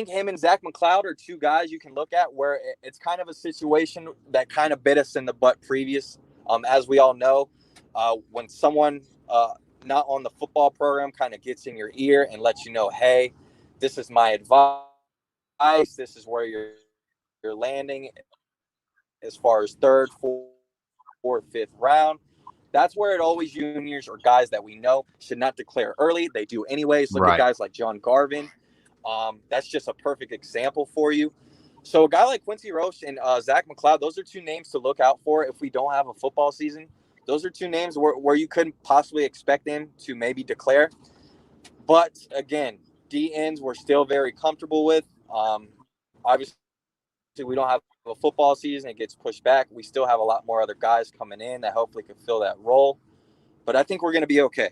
him and Zach McLeod are two guys you can look at where it's kind of a situation that kind of bit us in the butt previous. As we all know, when someone not on the football program kind of gets in your ear and lets you know, hey, this is my advice. This is where you're landing as far as third, fourth, fifth round. That's where it always juniors or guys that we know should not declare early. They do anyways. Look at
right,
guys like John Garvin. That's just a perfect example for you. So a guy like Quincy Roche and Zach McLeod, those are two names to look out for if we don't have a football season. Those are two names where you couldn't possibly expect them to maybe declare. But again, D ends we're still very comfortable with. Obviously, we don't have a football season; it gets pushed back. We still have a lot more other guys coming in that hopefully can fill that role. But I think we're going to be okay.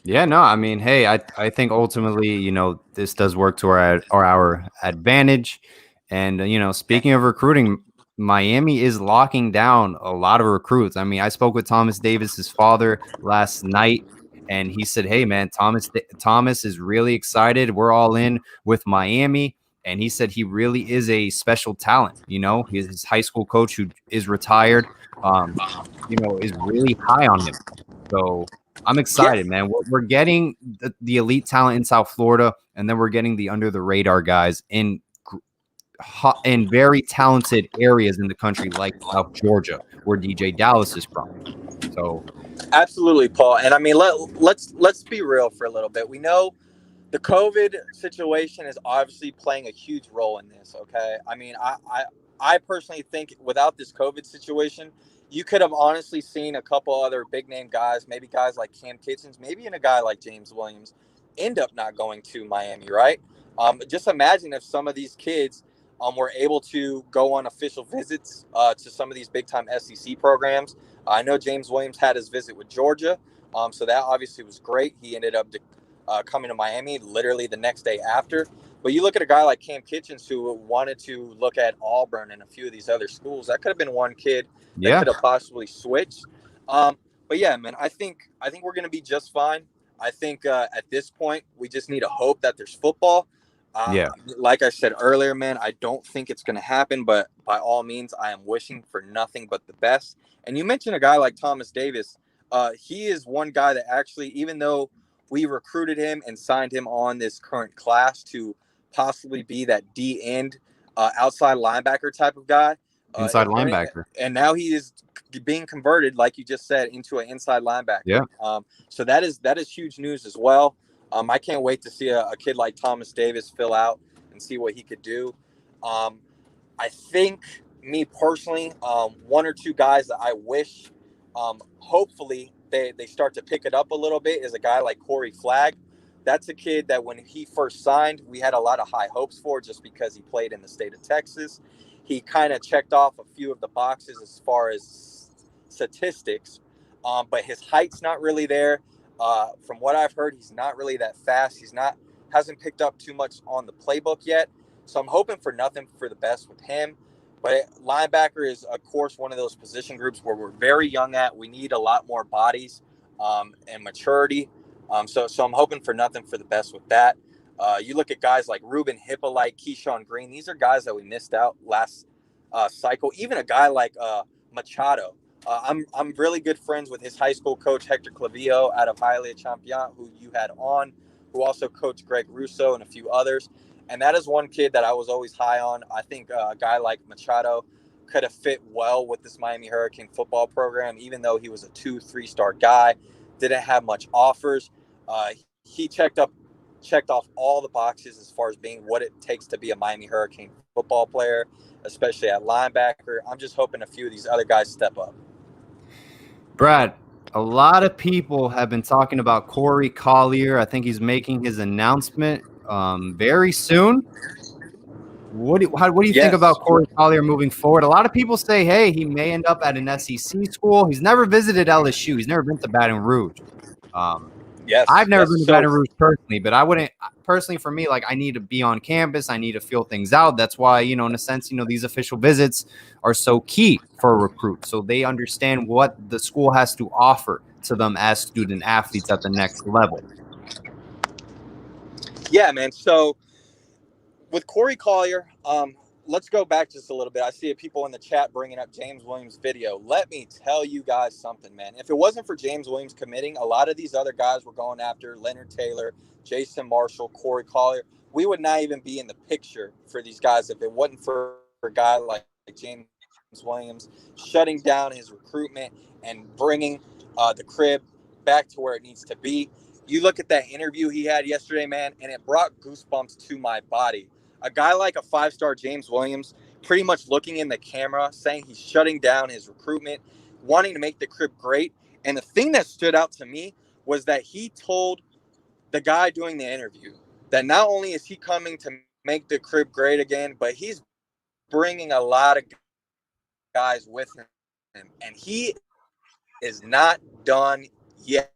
Yeah, no, I mean, hey, I think ultimately, this does work to our advantage. And speaking of recruiting, Miami is locking down a lot of recruits. I mean, I spoke with Thomas Davis's father last night, and he said, "Hey, man, Thomas is really excited. We're all in with Miami." And he said he really is a special talent. His high school coach, who is retired, um, is really high on him. So I'm
Yeah,
excited, man. We're getting the elite talent in South Florida, and then we're getting the under the radar guys in very talented areas in the country, like South Georgia, where DJ Dallas is from. So
absolutely, Paul. And I mean, let's be real for a little bit. We know the COVID situation is obviously playing a huge role in this. Okay, I mean, I personally think without this COVID situation, you could have honestly seen a couple other big name guys, maybe guys like Cam Kitchens, maybe even a guy like James Williams, end up not going to Miami, right? Just imagine if some of these kids were able to go on official visits to some of these big time SEC programs. I know James Williams had his visit with Georgia, so that obviously was great. He ended up coming to Miami literally the next day after. But you look at a guy like Cam Kitchens who wanted to look at Auburn and a few of these other schools. That could have been one kid that
yeah,
could have possibly switched. But yeah, man, I think we're gonna be just fine. I think at this point we just need to hope that there's football. Uh,
yeah,
like I said earlier, man, I don't think it's gonna happen. But by all means, I am wishing for nothing but the best. And you mentioned a guy like Thomas Davis. He is one guy that actually, even though we recruited him and signed him on this current class to possibly be that D end outside linebacker type of guy.
inside linebacker.
And now he is being converted, like you just said, into an inside linebacker.
Yeah,
So that is huge news as well. I can't wait to see a kid like Thomas Davis fill out and see what he could do. Um, I think me personally, one or two guys that I wish, hopefully they start to pick it up a little bit is a guy like Corey Flagg. That's a kid that when he first signed, we had a lot of high hopes for just because he played in the state of Texas. He kind of checked off a few of the boxes as far as statistics, but his height's not really there. From what I've heard, he's not really that fast. Hasn't picked up too much on the playbook yet. So I'm hoping for nothing for the best with him. But linebacker is, of course, one of those position groups where we're very young at. We need a lot more bodies and maturity. So I'm hoping for nothing for the best with that. You look at guys like Ruben Hippolyte, Keyshawn Green. These are guys that we missed out last cycle. Even a guy like Machado. I'm really good friends with his high school coach, Hector Clavillo, out of Hialeah Champion, who you had on, who also coached Greg Rousseau and a few others. And that is one kid that I was always high on. I think a guy like Machado could have fit well with this Miami Hurricane football program, even though he was a 2-3 star guy, didn't have much offers. He checked off all the boxes as far as being what it takes to be a Miami Hurricane football player, especially at linebacker. I'm just hoping a few of these other guys step up.
Brad. A lot of people have been talking about Corey Collier. I think he's making his announcement very soon. What do you think
Yes.
about Corey Collier moving forward? A lot of people say, hey, he may end up at an SEC school. He's never visited LSU. He's never been to Baton Rouge.
Yes.
I've never
Yes.
been to
So
Baton Rouge personally, but I wouldn't personally for me, like I need to be on campus. I need to feel things out. That's why, in a sense, these official visits are so key for a recruit. So they understand what the school has to offer to them as student athletes at the next level.
yeah, man. So with Corey Collier, let's go back just a little bit. I see people in the chat bringing up James Williams' video. Let me tell you guys something, man. If it wasn't for James Williams committing, a lot of these other guys were going after Leonard Taylor, Jason Marshall, Corey Collier. We would not even be in the picture for these guys if it wasn't for a guy like James Williams shutting down his recruitment and bringing the crib back to where it needs to be. You look at that interview he had yesterday, man, and it brought goosebumps to my body. A guy like a 5-star James Williams pretty much looking in the camera saying he's shutting down his recruitment, wanting to make the crib great. And the thing that stood out to me was that he told the guy doing the interview that not only is he coming to make the crib great again, but he's bringing a lot of guys with him. And he is not done yet.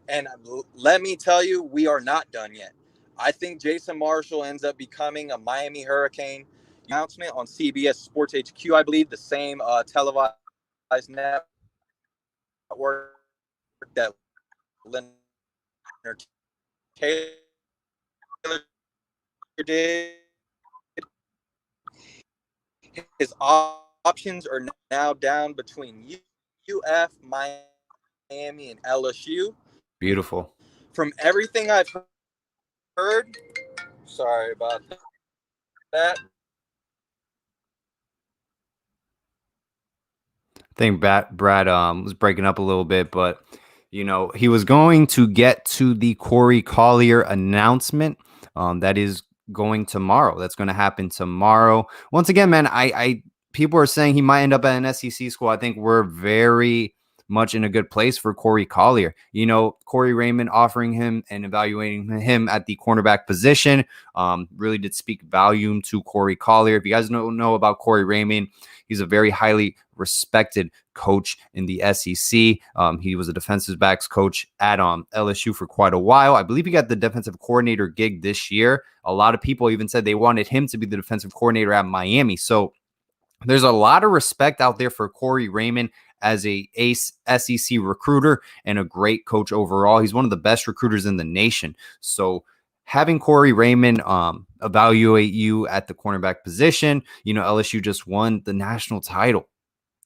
And let me tell you, we are not done yet. I think Jason Marshall ends up becoming a Miami Hurricane. Announcement on CBS Sports HQ, I believe, the same televised network that Leonard Taylor did. His options are now down between UF, Miami, and LSU.
Beautiful.
From everything I've heard, sorry about that.
I think Brad was breaking up a little bit, but he was going to get to the Corey Collier announcement. That is going tomorrow. That's going to happen tomorrow. Once again, man, I people are saying he might end up at an SEC school. I think we're very much in a good place for Corey Collier. Corey Raymond offering him and evaluating him at the cornerback position really did speak volume to Corey Collier. If you guys don't know about Corey Raymond, he's a very highly respected coach in the SEC. He was a defensive backs coach at LSU for quite a while. I believe he got the defensive coordinator gig this year. A lot of people even said they wanted him to be the defensive coordinator at Miami. So there's a lot of respect out there for Corey Raymond as a ace SEC recruiter and a great coach overall. He's one of the best recruiters in the nation. So having Corey Raymond evaluate you at the cornerback position, LSU just won the national title.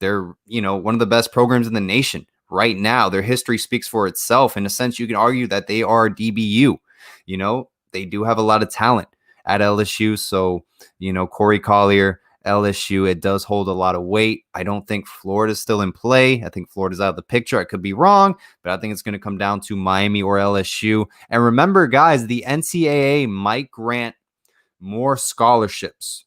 They're, one of the best programs in the nation right now. Their history speaks for itself. In a sense, you can argue that they are DBU. They do have a lot of talent at LSU. So, Corey Collier, LSU, it does hold a lot of weight. I don't think Florida's still in play. I think Florida's out of the picture. I could be wrong, but I think it's going to come down to Miami or LSU. And remember, guys, the NCAA might grant more scholarships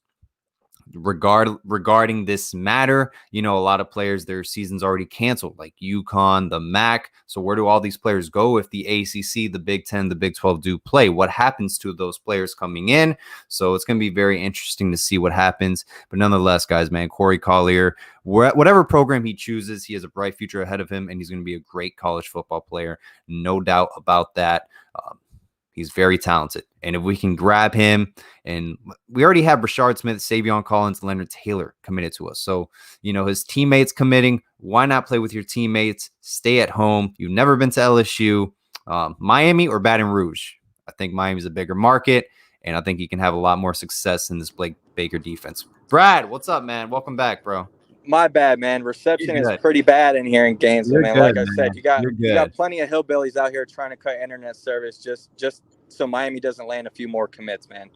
regarding this matter. A lot of players, their season's already canceled, like UConn, the MAC. So where do all these players go if the ACC, the Big 10, the Big 12 do play? What happens to those players coming in? So it's going to be very interesting to see what happens. But nonetheless, guys, man, Corey Collier, whatever program he chooses, he has a bright future ahead of him, and he's going to be a great college football player. No doubt about that. He's very talented. And if we can grab him, and we already have Brashard Smith, Savion Collins, Leonard Taylor committed to us. So, his teammates committing. Why not play with your teammates? Stay at home. You've never been to LSU, Miami or Baton Rouge. I think Miami's a bigger market, and I think he can have a lot more success in this Blake Baker defense. Brad, what's up, man? Welcome back, bro.
My bad, man. Reception is pretty bad in here in Gainesville, man. Like I said, you got plenty of hillbillies out here trying to cut internet service just so Miami doesn't land a few more commits, man.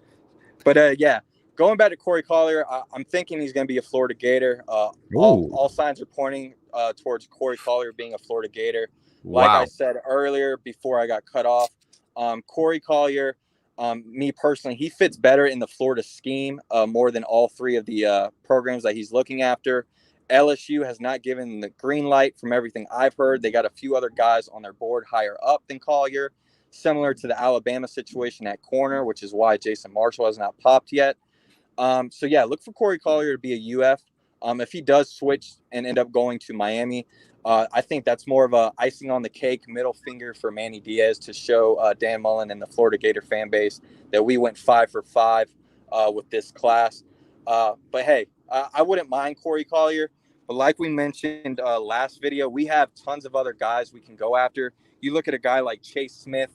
But yeah, going back to Corey Collier, I'm thinking he's going to be a Florida Gator. All signs are pointing towards Corey Collier being a Florida Gator. Like I said earlier, before I got cut off, Corey Collier, me personally, he fits better in the Florida scheme more than all three of the programs that he's looking after. LSU has not given the green light from everything I've heard. They got a few other guys on their board higher up than Collier, similar to the Alabama situation at corner, which is why Jason Marshall has not popped yet. So yeah, look for Corey Collier to be a UF. If he does switch and end up going to Miami, I think that's more of a icing on the cake, middle finger for Manny Diaz to show Dan Mullen and the Florida Gator fan base that we went 5 for 5 with this class. But hey, I wouldn't mind Corey Collier. But like we mentioned last video, we have tons of other guys we can go after. You look at a guy like Chase Smith,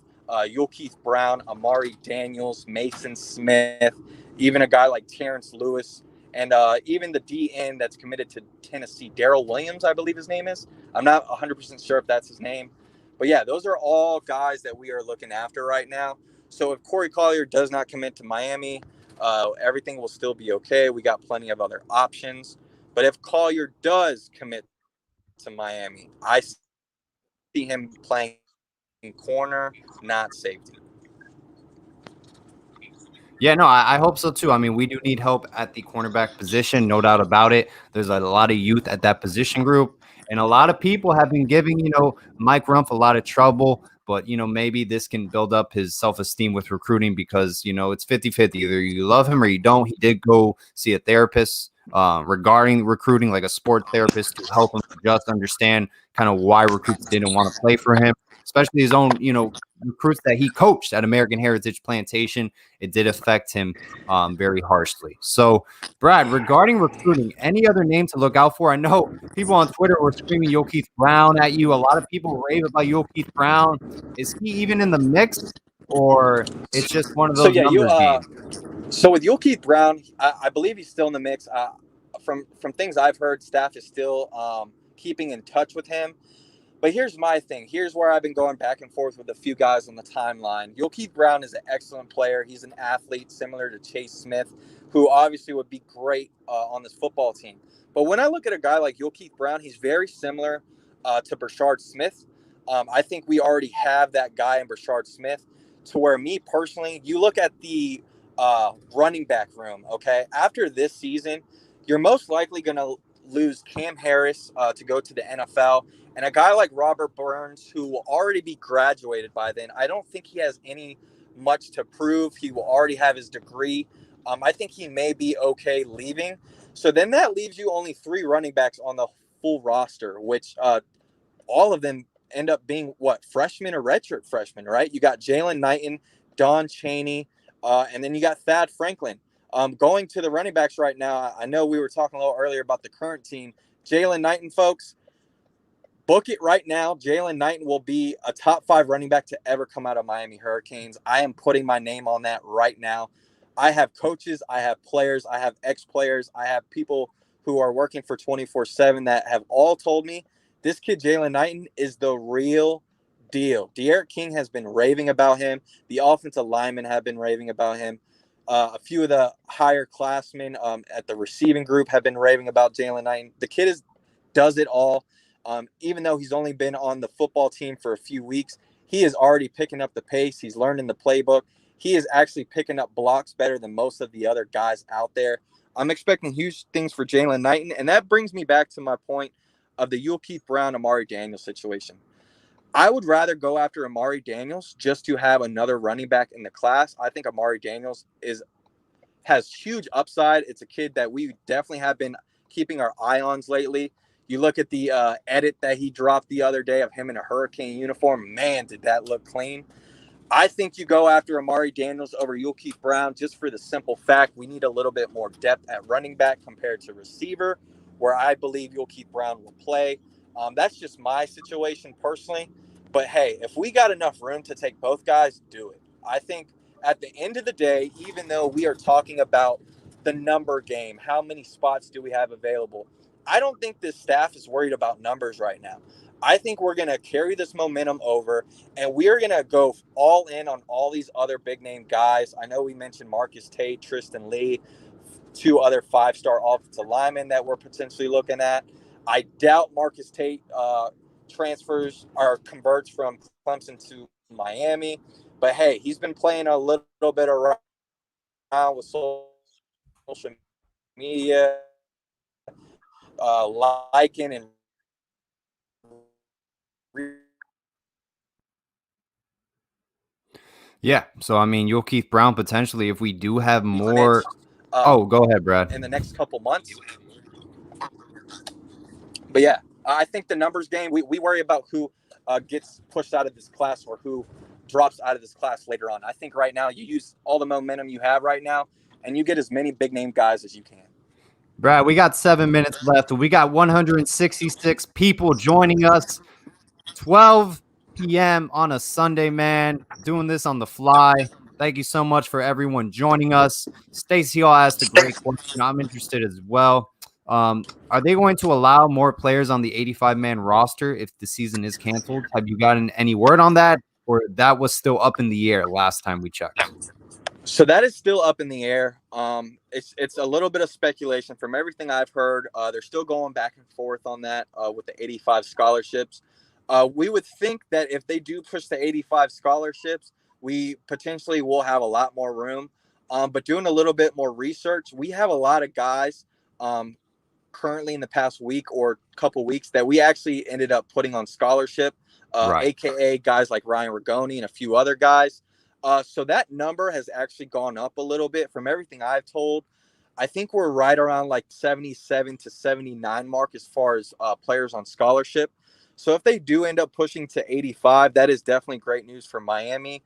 Keith Brown, Amari Daniels, Mason Smith, even a guy like Terrence Lewis, and even the DN that's committed to Tennessee, Darrell Williams, I believe his name is. I'm not 100% sure if that's his name. But yeah, those are all guys that we are looking after right now. So if Corey Collier does not commit to Miami, everything will still be okay. We got plenty of other options. But if Collier does commit to Miami, I see him playing corner, not safety.
Yeah, no, I hope so too. I mean, we do need help at the cornerback position, no doubt about it. There's a lot of youth at that position group, and a lot of people have been giving, Mike Rumph a lot of trouble. But, maybe this can build up his self esteem with recruiting because, it's 50-50. Either you love him or you don't. He did go see a therapist regarding recruiting, like a sports therapist, to help him just understand kind of why recruits didn't want to play for him, especially his own, recruits that he coached at American Heritage Plantation. It did affect him very harshly. So, Brad, regarding recruiting, any other name to look out for? I know people on Twitter were screaming Yokeith Brown at you. A lot of people rave about Yokeith Brown. Is he even in the mix, or it's just one of
So
those
yeah, you
numbers games?
so with Keith Brown, I believe he's still in the mix. From things I've heard, staff is still keeping in touch with him. But here's my thing. Here's where I've been going back and forth with a few guys on the timeline. Keith Brown is an excellent player. He's an athlete similar to Chase Smith, who obviously would be great on this football team. But when I look at a guy like Keith Brown, he's very similar to Brashard Smith. I think we already have that guy in Brashard Smith, to where me personally, you look at the running back room, okay? After this season, you're most likely going to lose Cam Harris to go to the NFL. And a guy like Robert Burns, who will already be graduated by then, I don't think he has any much to prove. He will already have his degree. I think he may be okay leaving. So then that leaves you only 3 running backs on the full roster, which all of them end up being what, freshmen or redshirt freshmen, right? You got Jalen Knighton, Don Chaney, and then you got Thad Franklin. Going to the running backs right now, I know we were talking a little earlier about the current team. Jalen Knighton, folks, book it right now. Jalen Knighton will be a top 5 running back to ever come out of Miami Hurricanes. I am putting my name on that right now. I have coaches, I have players, I have ex-players, I have people who are working for 24/7 that have all told me this kid Jalen Knighton is the real deal. De'Aaron King has been raving about him. The offensive linemen have been raving about him. A few of the higher classmen at the receiving group have been raving about Jalen Knighton. The kid does it all. Even though he's only been on the football team for a few weeks, he is already picking up the pace. He's learning the playbook. He is actually picking up blocks better than most of the other guys out there. I'm expecting huge things for Jalen Knighton, and that brings me back to my point of the Keith Brown, Amari Daniels situation. I would rather go after Amari Daniels just to have another running back in the class. I think Amari Daniels has huge upside. It's a kid that we definitely have been keeping our eye on lately. You look at the edit that he dropped the other day of him in a Hurricane uniform. Man, did that look clean. I think you go after Amari Daniels over Keith Brown just for the simple fact we need a little bit more depth at running back compared to receiver, where I believe Keith Brown will play. That's just my situation personally. But hey, if we got enough room to take both guys, do it. I think at the end of the day, even though we are talking about the number game, how many spots do we have available? I don't think this staff is worried about numbers right now. I think we're going to carry this momentum over, and we're going to go all in on all these other big name guys. I know we mentioned Marcus Tate, Tristan Lee, 2 other 5-star offensive linemen that we're potentially looking at. I doubt Marcus Tate transfers or converts from Clemson to Miami. But hey, he's been playing a little bit around with social media, liking and
Yeah. So, I mean, Yokeith Brown potentially, if we do have more.
minutes
Oh, go ahead, Brad.
in the next couple months. But yeah, I think the numbers game, we worry about who gets pushed out of this class or who drops out of this class later on. I think right now you use all the momentum you have right now and you get as many big name guys as you can.
Brad, we got 7 minutes left. We got 166 people joining us. 12 p.m. on a Sunday, man. Doing this on the fly. Thank you so much for everyone joining us. Stacy Hall asked a great question. I'm interested as well. Are they going to allow more players on the 85-man roster if the season is canceled? Have you gotten any word on that? Or that was still up in the air last time we checked?
So that is still up in the air. It's a little bit of speculation from everything I've heard. They're still going back and forth on that with the 85 scholarships. We would think that if they do push the 85 scholarships, we potentially will have a lot more room. But doing a little bit more research, we have a lot of guys um, currently in the past week or couple weeks that we actually ended up putting on scholarship,
Right.
aka guys like Ryan Rigoni and a few other guys. So that number has actually gone up a little bit from everything I've told. I think we're right around like 77 to 79 mark as far as players on scholarship. So if they do end up pushing to 85, that is definitely great news for Miami.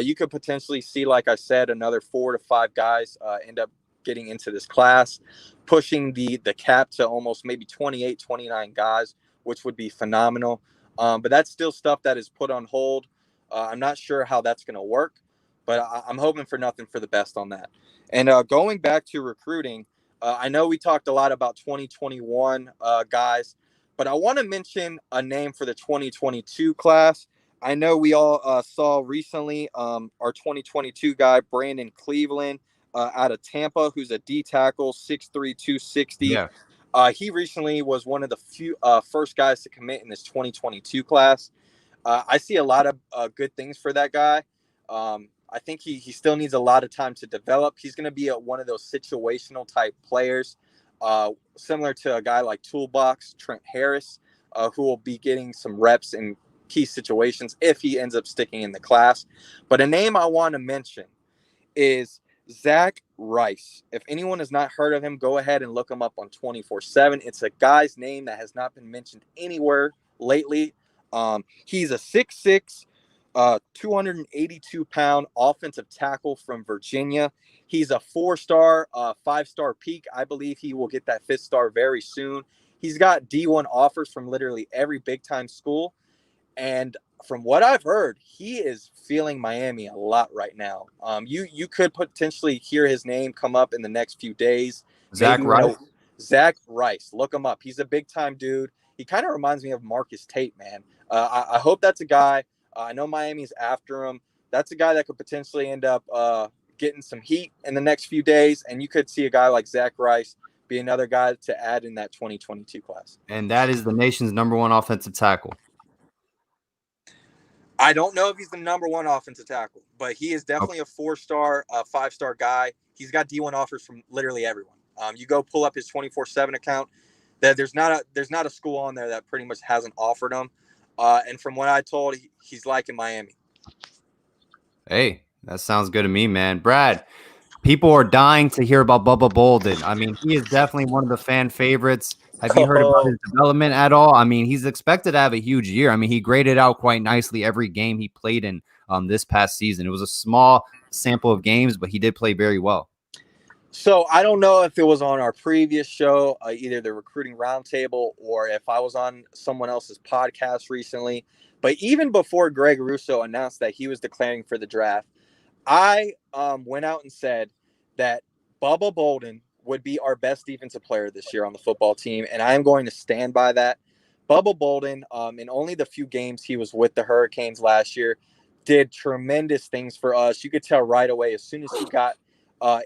You could potentially see, like I said, another 4 to 5 guys end up getting into this class, pushing the cap to almost maybe 28, 29 guys, which would be phenomenal. But that's still stuff that is put on hold. I'm not sure how that's going to work, but I'm hoping for nothing for the best on that. And going back to recruiting, I know we talked a lot about 2021 guys, but I want to mention a name for the 2022 class. I know we all saw recently our 2022 guy, Brandon Cleveland, out of Tampa, who's a D tackle, 6'3", 260.
Yeah.
He recently was one of the few first guys to commit in this 2022 class. I see a lot of good things for that guy. I think he still needs a lot of time to develop. He's going to be one of those situational type players, similar to a guy like Toolbox Trent Harris, who will be getting some reps in key situations if he ends up sticking in the class. But a name I want to mention is Zach Rice. If anyone has not heard of him, go ahead and look him up on 24/7. It's a guy's name that has not been mentioned anywhere lately. He's a 6'6", 282-pound offensive tackle from Virginia. He's a 4-star, 5-star peak. I believe he will get that 5th star very soon. He's got D1 offers from literally every big-time school. And from what I've heard, he is feeling Miami a lot right now. You could potentially hear his name come up in the next few days.
Zach
Maybe
Rice.
Zach Rice. Look him up. He's a big time dude. He kind of reminds me of Marcus Tate, man. I hope that's a guy. I know Miami's after him. That's a guy that could potentially end up getting some heat in the next few days, and you could see a guy like Zach Rice be another guy to add in that 2022 class.
And that is the nation's #1 offensive tackle.
I don't know if he's the #1 offensive tackle, but he is definitely a 4-star, 5-star guy. He's got D1 offers from literally everyone. You go pull up his 24/7 account. There's not a school on there that pretty much hasn't offered him. And from what I told, he's liking Miami.
Hey, that sounds good to me, man. Brad, people are dying to hear about Bubba Bolden. I mean, he is definitely one of the fan favorites. Have you heard about his
Oh,
development at all? I mean, he's expected to have a huge year. I mean, he graded out quite nicely every game he played in this past season. It was a small sample of games, but he did play very well.
so I don't know if it was on our previous show, either the recruiting roundtable, or if I was on someone else's podcast recently. But even before Greg Rousseau announced that he was declaring for the draft, I went out and said that Bubba Bolden would be our best defensive player this year on the football team, and I am going to stand by that. Bubba Bolden, in only the few games he was with the Hurricanes last year, did tremendous things for us. You could tell right away as soon as he got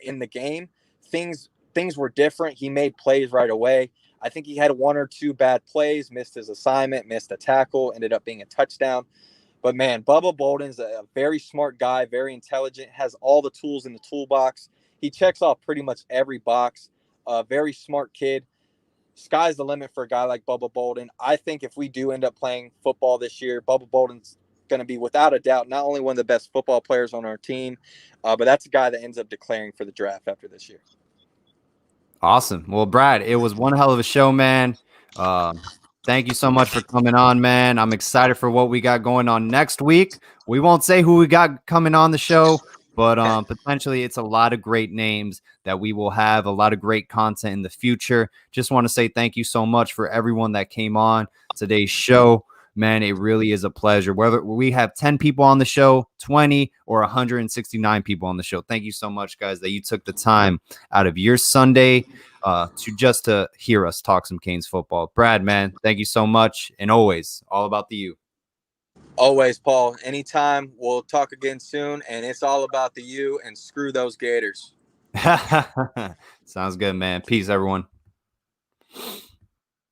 in the game, things were different. He made plays right away. I think he had 1 or 2 bad plays, missed his assignment, missed a tackle, ended up being a touchdown. But man, Bubba Bolden's a very smart guy, very intelligent, has all the tools in the toolbox. He checks off pretty much every box. Very smart kid. Sky's the limit for a guy like Bubba Bolden. I think if we do end up playing football this year, Bubba Bolden's going to be without a doubt not only one of the best football players on our team, but that's a guy that ends up declaring for the draft after this year.
Awesome. Well, Brad, it was one hell of a show, man. Thank you so much for coming on, man. I'm excited for what we got going on next week. We won't say who we got coming on the show, but potentially it's a lot of great names that we will have, a lot of great content in the future. Just want to say thank you so much for everyone that came on today's show. Man, it really is a pleasure. Whether we have 10 people on the show, 20, or 169 people on the show. Thank you so much, guys, that you took the time out of your Sunday to hear us talk some Canes football. Brad, man, thank you so much. And always all about the U.
Always, Paul. Anytime. We'll talk again soon. And it's all about the U and screw those Gators.
Sounds good, man. Peace, everyone.